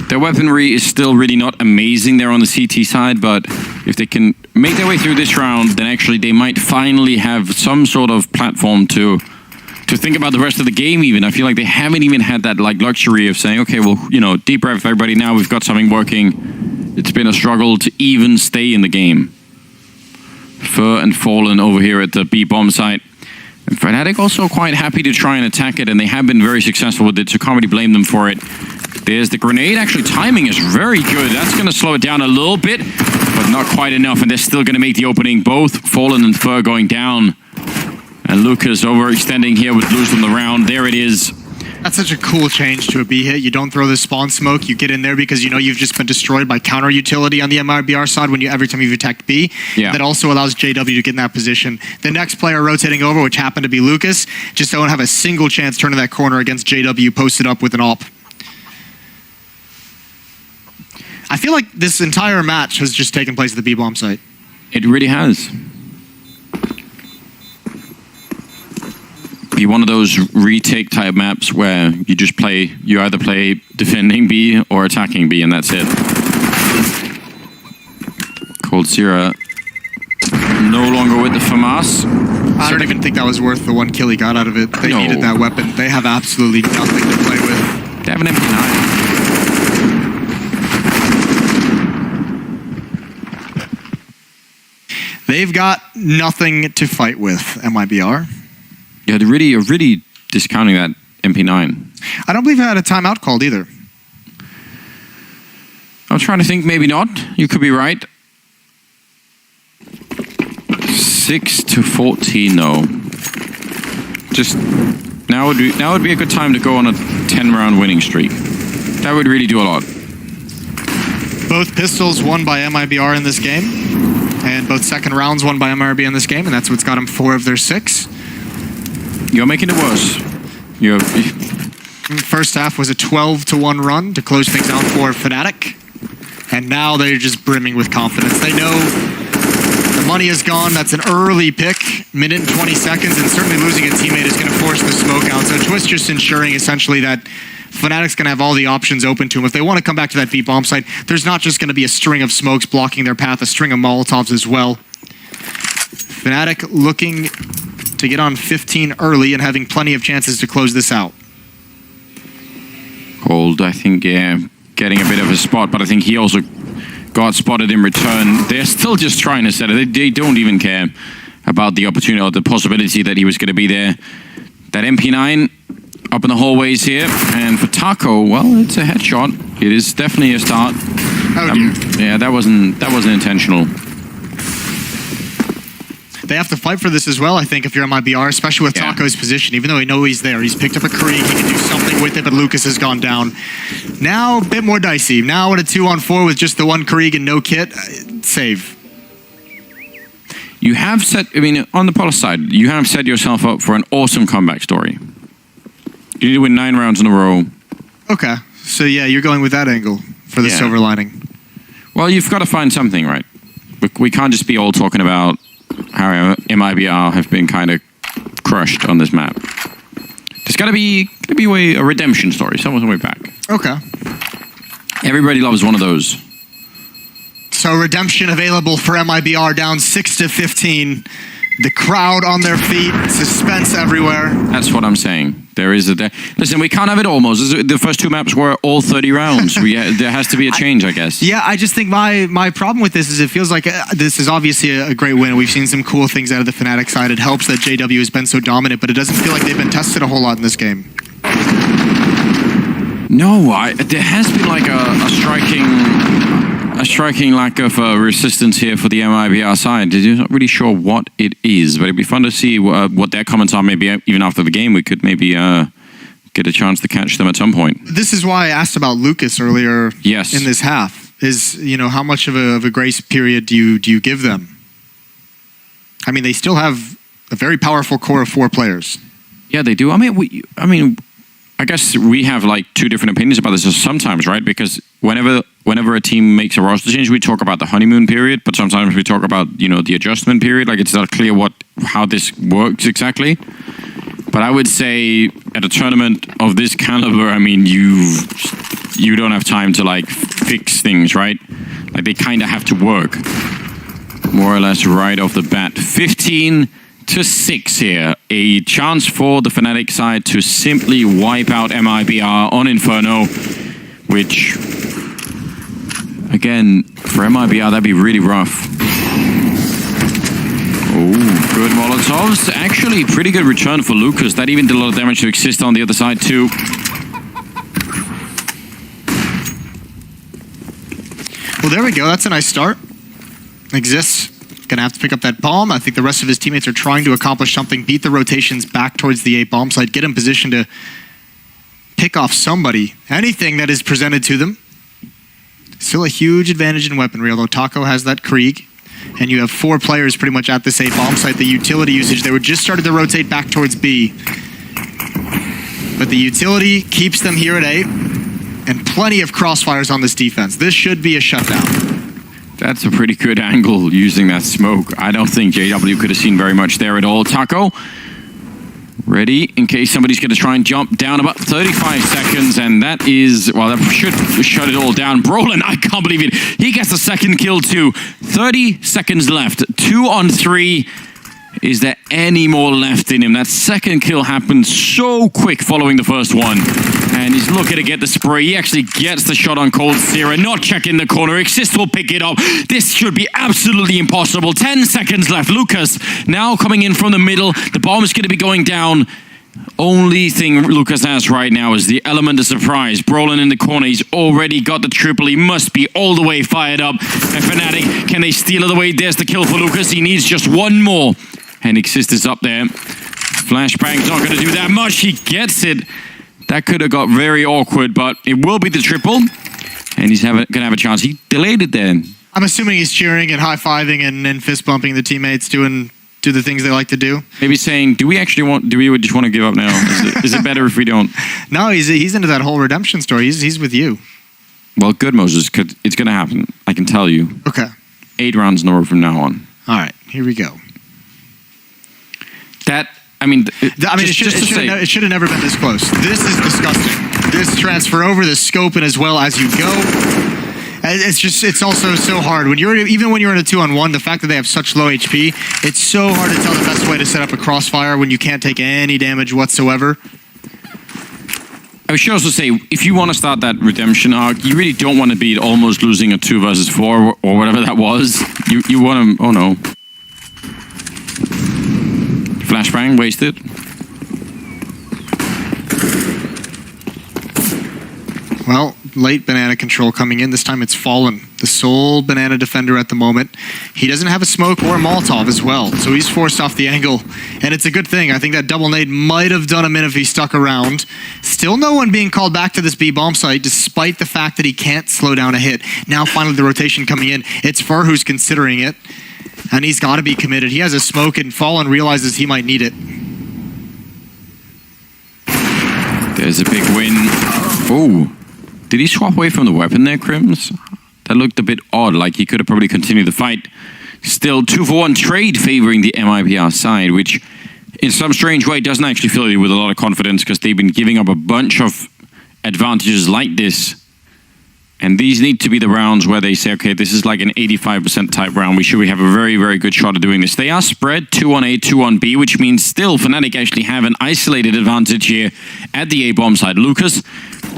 Their weaponry is still really not amazing there on the CT side, but if they can make their way through this round, then actually they might finally have some sort of platform to think about the rest of the game even. I feel like they haven't even had that luxury of saying, okay, well, deep breath everybody, now we've got something working. It's been a struggle to even stay in the game. Fur and Fallen over here at the B bomb site. And Fnatic also quite happy to try and attack it, and they have been very successful with it, so can't really blame them for it. There's the grenade. Actually, timing is very good. That's going to slow it down a little bit, but not quite enough, and they're still going to make the opening. Both Fallen and Fur going down. And Lucas overextending here with lose on the round. There it is. That's such a cool change to a B hit. You don't throw the spawn smoke. You get in there because you've just been destroyed by counter utility on the MIBR side every time you've attacked B. Yeah. That also allows JW to get in that position. The next player rotating over, which happened to be Lucas, just don't have a single chance turning that corner against JW posted up with an AWP. I feel like this entire match has just taken place at the B-bomb site. It really has. Be one of those retake type maps where you either play defending B or attacking B, and that's it. Cold Zira no longer with the FAMAS. I don't even think that was worth the 1 kill he got out of it. They needed that weapon. They have absolutely nothing to play with. They have an MP9. They've got nothing to fight with, MIBR. Yeah, they're really discounting that MP9. I don't believe I had a timeout called either. I'm trying to think, maybe not. You could be right. 6-14 though. Just now would be a good time to go on a 10-round winning streak. That would really do a lot. Both pistols won by MIBR in this game, and both second rounds won by MIBR in this game, and that's what's got them 4 of their 6. You're making it worse. First half was a 12-1 run to close things out for Fnatic, and now they're just brimming with confidence. They know the money is gone. That's an early pick, minute and 20 seconds, and certainly losing a teammate is going to force the smoke out. So Twist just ensuring essentially that Fnatic's going to have all the options open to them. If they want to come back to that B bomb site, there's not just going to be a string of smokes blocking their path, a string of Molotovs as well. Fnatic looking to get on 15 early and having plenty of chances to close this out. Cold, I think, yeah, getting a bit of a spot, but I think he also got spotted in return. They're still just trying to set it. They don't even care about the opportunity or the possibility that he was going to be there. That MP9 up in the hallways here, and for Taco, well, it's a headshot. It is definitely a start. Oh dear. Yeah, that wasn't intentional. They have to fight for this as well, I think, if you're MIBR, especially with Taco's position. Even though we know he's there, he's picked up a Krieg, he can do something with it, but Lucas has gone down. Now, a bit more dicey. Now, at a 2-on-4 with just the 1 Krieg and no kit, save. You have set, I mean, on the Polar side, you have set yourself up for an awesome comeback story. You need to win 9 rounds in a row. Okay, so yeah, you're going with that angle for the silver lining. Well, you've got to find something, right? We can't just be all talking about how MIBR have been kind of crushed on this map. There's got to be a redemption story. Someone's way back. Okay. Everybody loves one of those. So redemption available for MIBR, down 6-15. The crowd on their feet, suspense everywhere. That's what I'm saying. There is listen, we can't have it almost. The first 2 maps were all 30 rounds. There has to be a change, I guess. Yeah, I just think my problem with this is it feels like this is obviously a great win. We've seen some cool things out of the Fnatic side. It helps that JW has been so dominant, but it doesn't feel like they've been tested a whole lot in this game. No, there has been like a striking lack of resistance here for the MIBR side. You're not really sure what it is, but it'd be fun to see what their comments are. Maybe even after the game, we could maybe get a chance to catch them at some point. This is why I asked about Lucas earlier. Yes. In this half. Is, how much of a grace period do you give them? I mean, they still have a very powerful core of 4 players. Yeah, they do. I mean, I guess we have like 2 different opinions about this sometimes, right? Because whenever a team makes a roster change, we talk about the honeymoon period, but sometimes we talk about, the adjustment period. Like, it's not clear how this works exactly. But I would say at a tournament of this caliber, I mean, you don't have time to like fix things, right? Like, they kind of have to work more or less right off the bat. 15-6 here. A chance for the Fnatic side to simply wipe out MIBR on Inferno, which, again, for MIBR, that'd be really rough. Oh, good Molotovs. Actually, pretty good return for Lucas. That even did a lot of damage to Exist on the other side, too. Well, there we go. That's a nice start. Exist. Gonna have to pick up that bomb. I think the rest of his teammates are trying to accomplish something, beat the rotations back towards the A bomb site, get in position to pick off somebody, anything that is presented to them. Still a huge advantage in weaponry, although Taco has that Krieg, and you have 4 players pretty much at this A bomb site. The utility usage, they were just started to rotate back towards B, but the utility keeps them here at A, and plenty of crossfires on this defense. This should be a shutdown. That's a pretty good angle using that smoke. I don't think JW could have seen very much there at all. Taco, ready in case somebody's going to try and jump down about 35 seconds, and that is, well, that should shut it all down. Brolin, I can't believe it. He gets the second kill too. 30 seconds left. 2 on 3. Is there any more left in him? That second kill happened so quick following the first one. And he's looking to get the spray. He actually gets the shot on Cold Sierra, not checking the corner. Exist will pick it up. This should be absolutely impossible. 10 seconds left. Lucas now coming in from the middle. The bomb is going to be going down. Only thing Lucas has right now is the element of surprise. Brolin in the corner. He's already got the triple. He must be all the way fired up. And Fnatic, can they steal it away? There's the kill for Lucas. He needs just one more. And Exist is up there. Flashbang's not going to do that much. He gets it. That could have got very awkward, but it will be the triple. And he's going to have a chance. He delayed it then. I'm assuming he's cheering and high-fiving and fist-bumping the teammates, do the things they like to do. Maybe saying, do we just want to give up now? Is it better if we don't? No, he's into that whole redemption story. He's with you. Well, good, Moses, because it's going to happen. I can tell you. Okay. 8 rounds in a row from now on. All right, here we go. It should have never been this close. This is disgusting. This transfer over, the scope, and as well as you go. It's also so hard even when you're in a 2-on-1. The fact that they have such low HP, it's so hard to tell the best way to set up a crossfire when you can't take any damage whatsoever. I should also say, if you want to start that redemption arc, you really don't want to be almost losing a 2 versus 4 or whatever that was. You want to. Oh no. Flashbang, wasted. Well, late banana control coming in. This time it's Fallen, the sole banana defender at the moment. He doesn't have a smoke or a Molotov as well, so he's forced off the angle. And it's a good thing. I think that double nade might have done him in if he stuck around. Still no one being called back to this B bomb site, despite the fact that he can't slow down a hit. Now finally the rotation coming in. It's Fur who's considering it. And he's got to be committed. He has a smoke, and Fallen realizes he might need it. There's a big win. Oh, did he swap away from the weapon there, Crims? That looked a bit odd, like he could have probably continued the fight. Still 2-for-1 trade favoring the MIBR side, which in some strange way doesn't actually fill you with a lot of confidence because they've been giving up a bunch of advantages like this. And these need to be the rounds where they say, okay, this is like an 85% type round. We have a very, very good shot at doing this. They are spread 2 on A, 2 on B, which means still Fnatic actually have an isolated advantage here at the A bomb side. Lucas,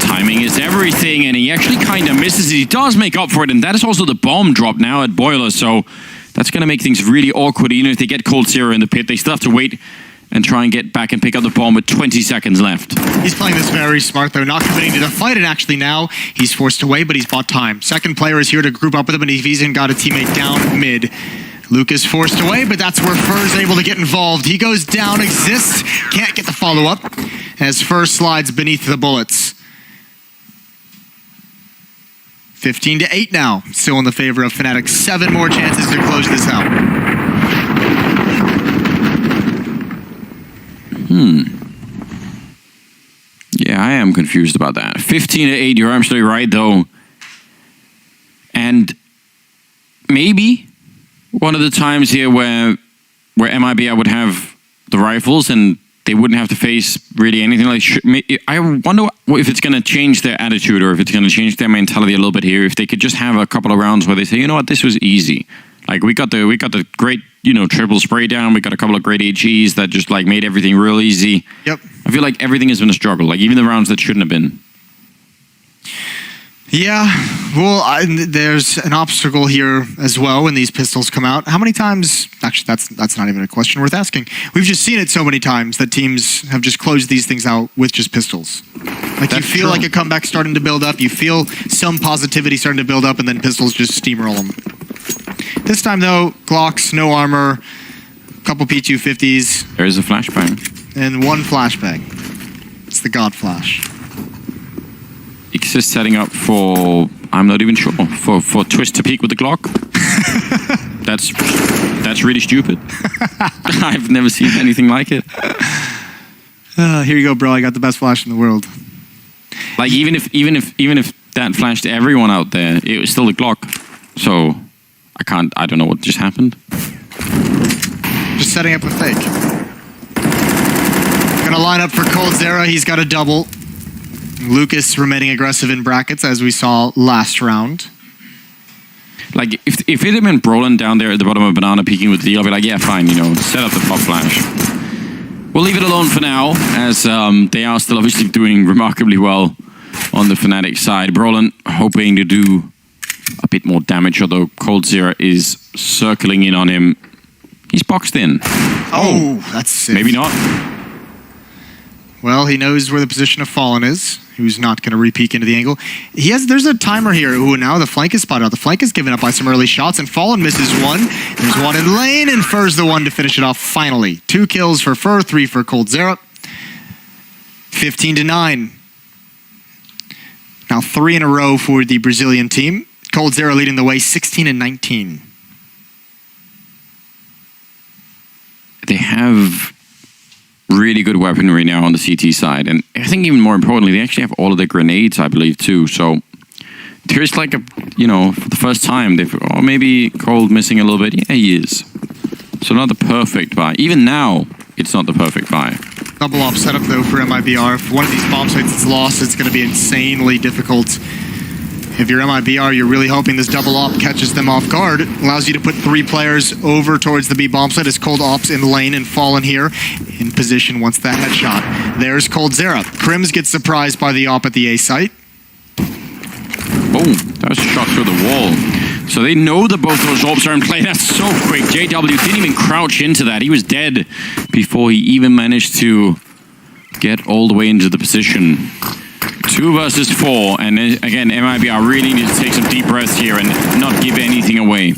timing is everything, and he actually kind of misses it. He does make up for it, and that is also the bomb drop now at Boiler, so that's going to make things really awkward. Even if they get Cold Sierra in the pit, they still have to wait and try and get back and pick up the bomb with 20 seconds left. He's playing this very smart, though, not committing to the fight, and actually now he's forced away, but he's bought time. Second player is here to group up with him, and he's even got a teammate down mid. Lucas forced away, but that's where Fur's able to get involved. He goes down, Exist, can't get the follow-up, as Fur slides beneath the bullets. 15-8 now, still in the favor of Fnatic. 7 more chances to close this out. Yeah, I am confused about that. 15-8, you're absolutely right, though. And maybe one of the times here where MIBR would have the rifles and they wouldn't have to face really anything like... I wonder if it's going to change their attitude or if it's going to change their mentality a little bit here. If they could just have a couple of rounds where they say, you know what, this was easy. Like we got the great, triple spray down. We got a couple of great AGs that just like made everything real easy. Yep. I feel like everything has been a struggle. Like even the rounds that shouldn't have been. Yeah, well, there's an obstacle here as well when these pistols come out. How many times? Actually, that's not even a question worth asking. We've just seen it so many times that teams have just closed these things out with just pistols. Like that's you feel like a comeback starting to build up. You feel some positivity starting to build up, and then pistols just steamroll them. This time, though, Glocks, no armor, a couple P250s. There's a flashbang. And one flashbang. It's the God Flash. Exist setting up for, I'm not even sure, for twist to peek with the Glock. That's really stupid. I've never seen anything like it. Here you go, bro. I got the best flash in the world. Like even if that flashed everyone out there, it was still the Glock. So I don't know what just happened. Just setting up a fake. Gonna line up for coldzera. He's got a double. Lucas remaining aggressive in brackets as we saw last round. Like, if it had been Brolin down there at the bottom of Banana peeking with the deal, I'd be like, yeah, fine, you know, set up the pop flash. We'll leave it alone for now, as they are still obviously doing remarkably well on the Fnatic side. Brolin hoping to do a bit more damage, although coldzera is circling in on him. He's boxed in. Oh, that's sick. Maybe not. Well, he knows where the position of Fallen is. Who's not going to re-peek into the angle. There's a timer here. Ooh, now the flank is spotted out. The flank is given up by some early shots, and Fallen misses one. There's one in lane, and Fur's the one to finish it off finally. 2 kills for Fur, 3 for coldzera. 15-9. Now 3 in a row for the Brazilian team. coldzera leading the way, 16-19. They have really good weaponry now on the CT side, and I think even more importantly, they actually have all of their grenades, I believe, too. So there's like a, you know, for the first time, maybe Cold missing a little bit. Yeah, he is. So not the perfect buy. Even now, it's not the perfect buy. Double op setup though for Mibr. If one of these bomb sites is lost, it's going to be insanely difficult. If you're Mibr, you're really hoping this double op catches them off guard. It allows you to put 3 players over towards the B bomb site as Cold ops in lane and Fallen here in position once that headshot. There's coldzera. Crims gets surprised by the op at the A site. Oh, that was a shot through the wall. So they know that both those orbs are in play. That's so quick. JW didn't even crouch into that. He was dead before he even managed to get all the way into the position. 2 versus 4, and again, Mibr really needs to take some deep breaths here and not give anything away.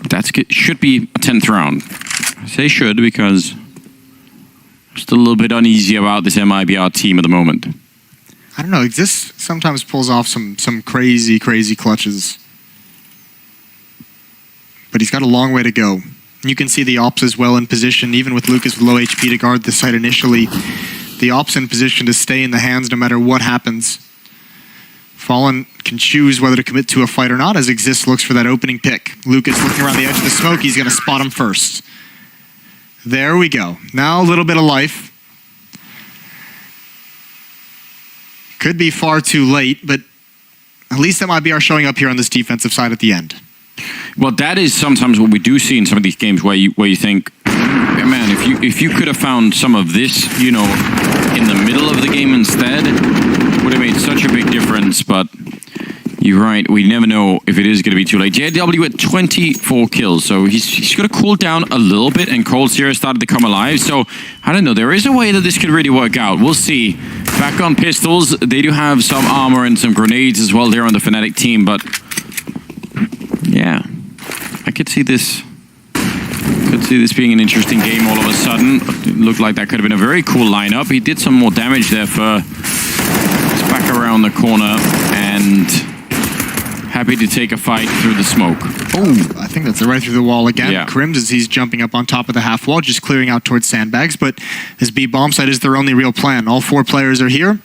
That should be a 10th round. I say should because I'm still a little bit uneasy about this Mibr team at the moment. I don't know, Exist sometimes pulls off some crazy clutches. But he's got a long way to go. You can see the ops as well in position, even with Lucas with low HP to guard the site initially. The ops in position to stay in the hands no matter what happens. Fallen can choose whether to commit to a fight or not as Exist looks for that opening pick. Lucas looking around the edge of the smoke, he's going to spot him first. There we go. Now a little bit of life. Could be far too late, but at least Mibr showing up here on this defensive side at the end. Well, that is sometimes what we do see in some of these games where you think, man, if you could have found some of this, you know, in the middle of the game instead, would have made such a big difference. But you're right, we never know if it is going to be too late. JW at 24 kills, so he's going to cool down a little bit, and coldzera started to come alive. So I don't know, there is a way that this could really work out. We'll see. Back on pistols, they do have some armor and some grenades as well there on the Fnatic team, but yeah, I could see this being an interesting game all of a sudden. It looked like that could have been a very cool lineup. He did some more damage there for... He's back around the corner and happy to take a fight through the smoke. Oh, I think that's right through the wall again. Yeah. Crims as he's jumping up on top of the half wall, just clearing out towards sandbags, but this B bomb site is their only real plan. All 4 players are here.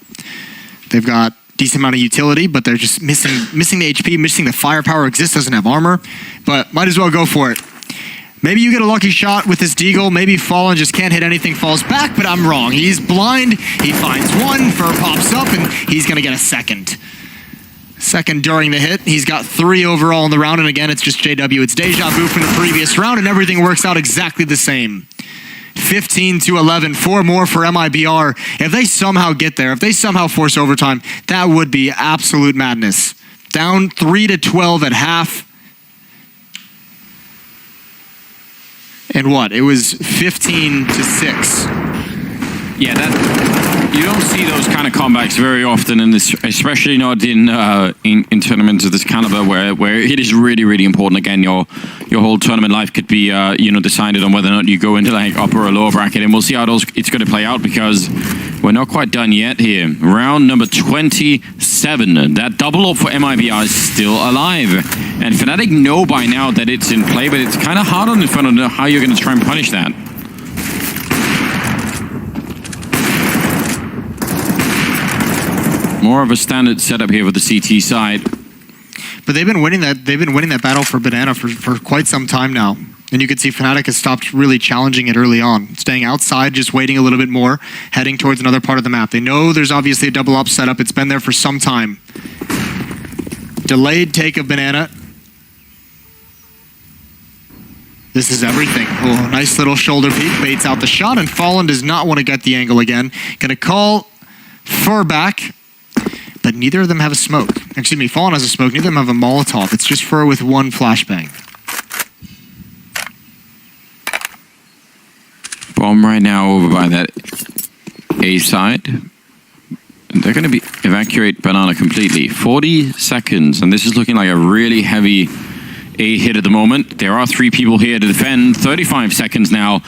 They've got decent amount of utility, but they're just missing the HP, missing the firepower. Exist doesn't have armor, but might as well go for it. Maybe you get a lucky shot with this deagle. Maybe Fallen just can't hit anything, falls back, but I'm wrong. He's blind. He finds one. Fur pops up, and he's going to get a second. Second during the hit. He's got 3 overall in the round, and again, it's just JW. It's deja vu from the previous round, and everything works out exactly the same. 15-11, 4 more for Mibr. If they somehow get there, if they somehow force overtime, that would be absolute madness. Down 3-12 at half. And what? It was 15-6. Yeah, that you don't see those kind of comebacks very often in this, especially not in tournaments of this caliber, where it is really, really important. Again, your whole tournament life could be decided on whether or not you go into like upper or lower bracket, and we'll see how it's going to play out because we're not quite done yet here. Round number 27. That double up for Mibr is still alive, and Fnatic know by now that it's in play, but it's kind of hard on Inferno to know how you're going to try and punish that. More of a standard setup here with the CT side. But they've been winning that battle for Banana for quite some time now. And you can see Fnatic has stopped really challenging it early on, staying outside, just waiting a little bit more, heading towards another part of the map. They know there's obviously a double up setup. It's been there for some time. Delayed take of Banana. This is everything. Oh, nice little shoulder peek, baits out the shot, and Fallen does not want to get the angle again. Gonna call Fur back, but neither of them have a smoke. Excuse me, Fallen has a smoke, neither of them have a Molotov. It's just Fur with one flashbang. Bomb right now over by that A side. They're going to be evacuate Banana completely. 40 seconds, and this is looking like a really heavy A hit at the moment. There are 3 people here to defend. 35 seconds now.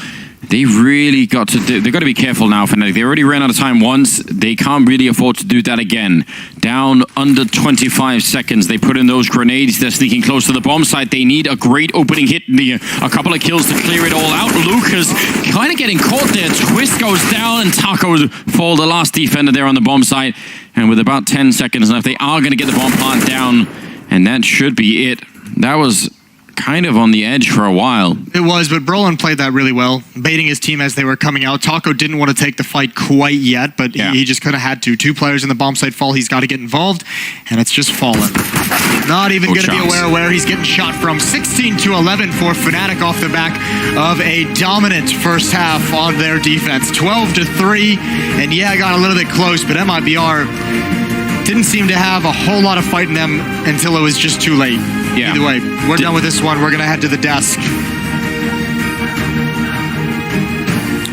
They really got to they've got to be careful now, Fnatic. They already ran out of time once. They can't really afford to do that again. Down under 25 seconds. They put in those grenades. They're sneaking close to the bomb site. They need a great opening hit. A couple of kills to clear it all out. Lucas kind of getting caught there. Twist goes down and Taco fall, the last defender there on the bomb site. And with about 10 seconds left, they are going to get the bomb plant down. And that should be it. That was kind of on the edge for a while. It was, but Brolin played that really well, baiting his team as they were coming out. Taco didn't want to take the fight quite yet, but he just kind of had to. 2 players in the bomb site fall. He's got to get involved, and it's just Fallen. Not even going to be aware where he's getting shot from. 16-11 for Fnatic off the back of a dominant first half on their defense. 12-3, and yeah, got a little bit close, but MIBR didn't seem to have a whole lot of fight in them until it was just too late. Yeah. Either way, we're done with this one. We're going to head to the desk.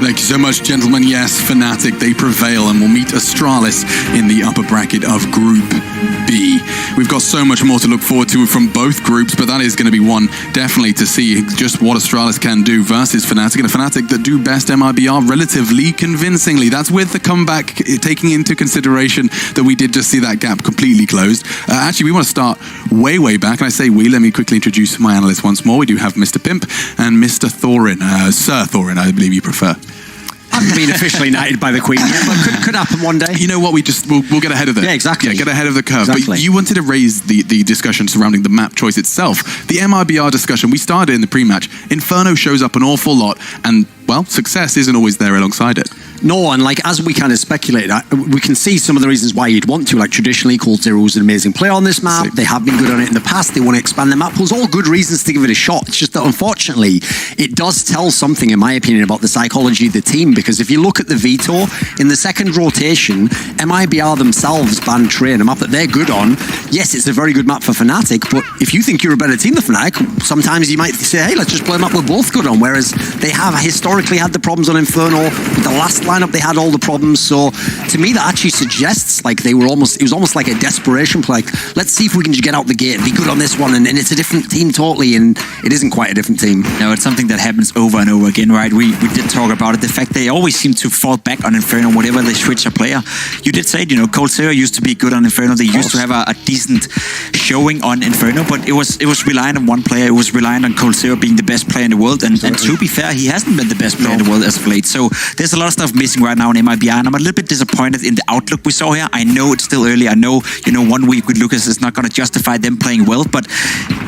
Thank you so much, gentlemen. Yes, Fnatic, they prevail and will meet Astralis in the upper bracket of Group B. We've got so much more to look forward to from both groups, but that is going to be one definitely to see just what Astralis can do versus Fnatic, and a Fnatic that do best MIBR relatively convincingly. That's with the comeback taking into consideration that we did just see that gap completely closed. Actually, we want to start way back, and I say we, let me quickly introduce my analysts once more. We do have Mr. Pimp and Mr. Thorin, Sir Thorin, I believe you prefer. I haven't been officially knighted by the Queen yet, but could happen one day. You know what? We'll get ahead of it. Yeah, exactly. Yeah, get ahead of the curve. Exactly. But you wanted to raise the discussion surrounding the map choice itself. The MIBR discussion, we started in the pre-match. Inferno shows up an awful lot, and, well, success isn't always there alongside it. No, and like as we kind of speculated, we can see some of the reasons why you'd want to. Like traditionally, Cold Zero is an amazing player on this map. They have been good on it in the past. They want to expand the map pools. All good reasons to give it a shot. It's just that unfortunately, it does tell something, in my opinion, about the psychology of the team. Because if you look at the veto in the second rotation, MIBR themselves banned Train, a map that they're good on. Yes, it's a very good map for Fnatic, but if you think you're a better team than Fnatic, sometimes you might say, hey, let's just play a map we're both good on. Whereas they have historically had the problems on Inferno. With the last lineup, they had all the problems. So to me, that actually suggests like it was almost like a desperation play. Like, let's see if we can just get out the gate and be good on this one. And it's a different team totally, and it isn't quite a different team. No, it's something that happens over and over again, right? We did talk about it. The fact they always seem to fall back on Inferno whenever they switch a player. You did say, you know, Cold Zero used to be good on Inferno. They used to have a decent showing on Inferno, but it was reliant on one player. It was reliant on Cold Zero being the best player in the world. And to be fair, he hasn't been the best player in the world as of late. So there's a lot of stuff missing right now in MIBR, and I'm a little bit disappointed in the outlook we saw here. I know it's still early. I know, 1 week with Lucas is not going to justify them playing well, but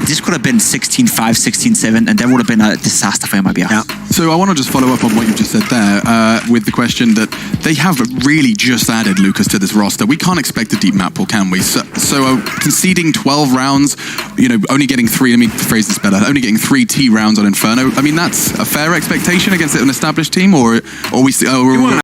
this could have been 16-5, 16-7, and that would have been a disaster for MIBR. Yeah. So I want to just follow up on what you've just said there with the question that they have really just added Lucas to this roster. We can't expect a deep map pool, can we? So conceding 12 rounds, only getting 3, let me phrase this better, only getting 3 T rounds on Inferno. I mean, that's a fair expectation against an established team, or are we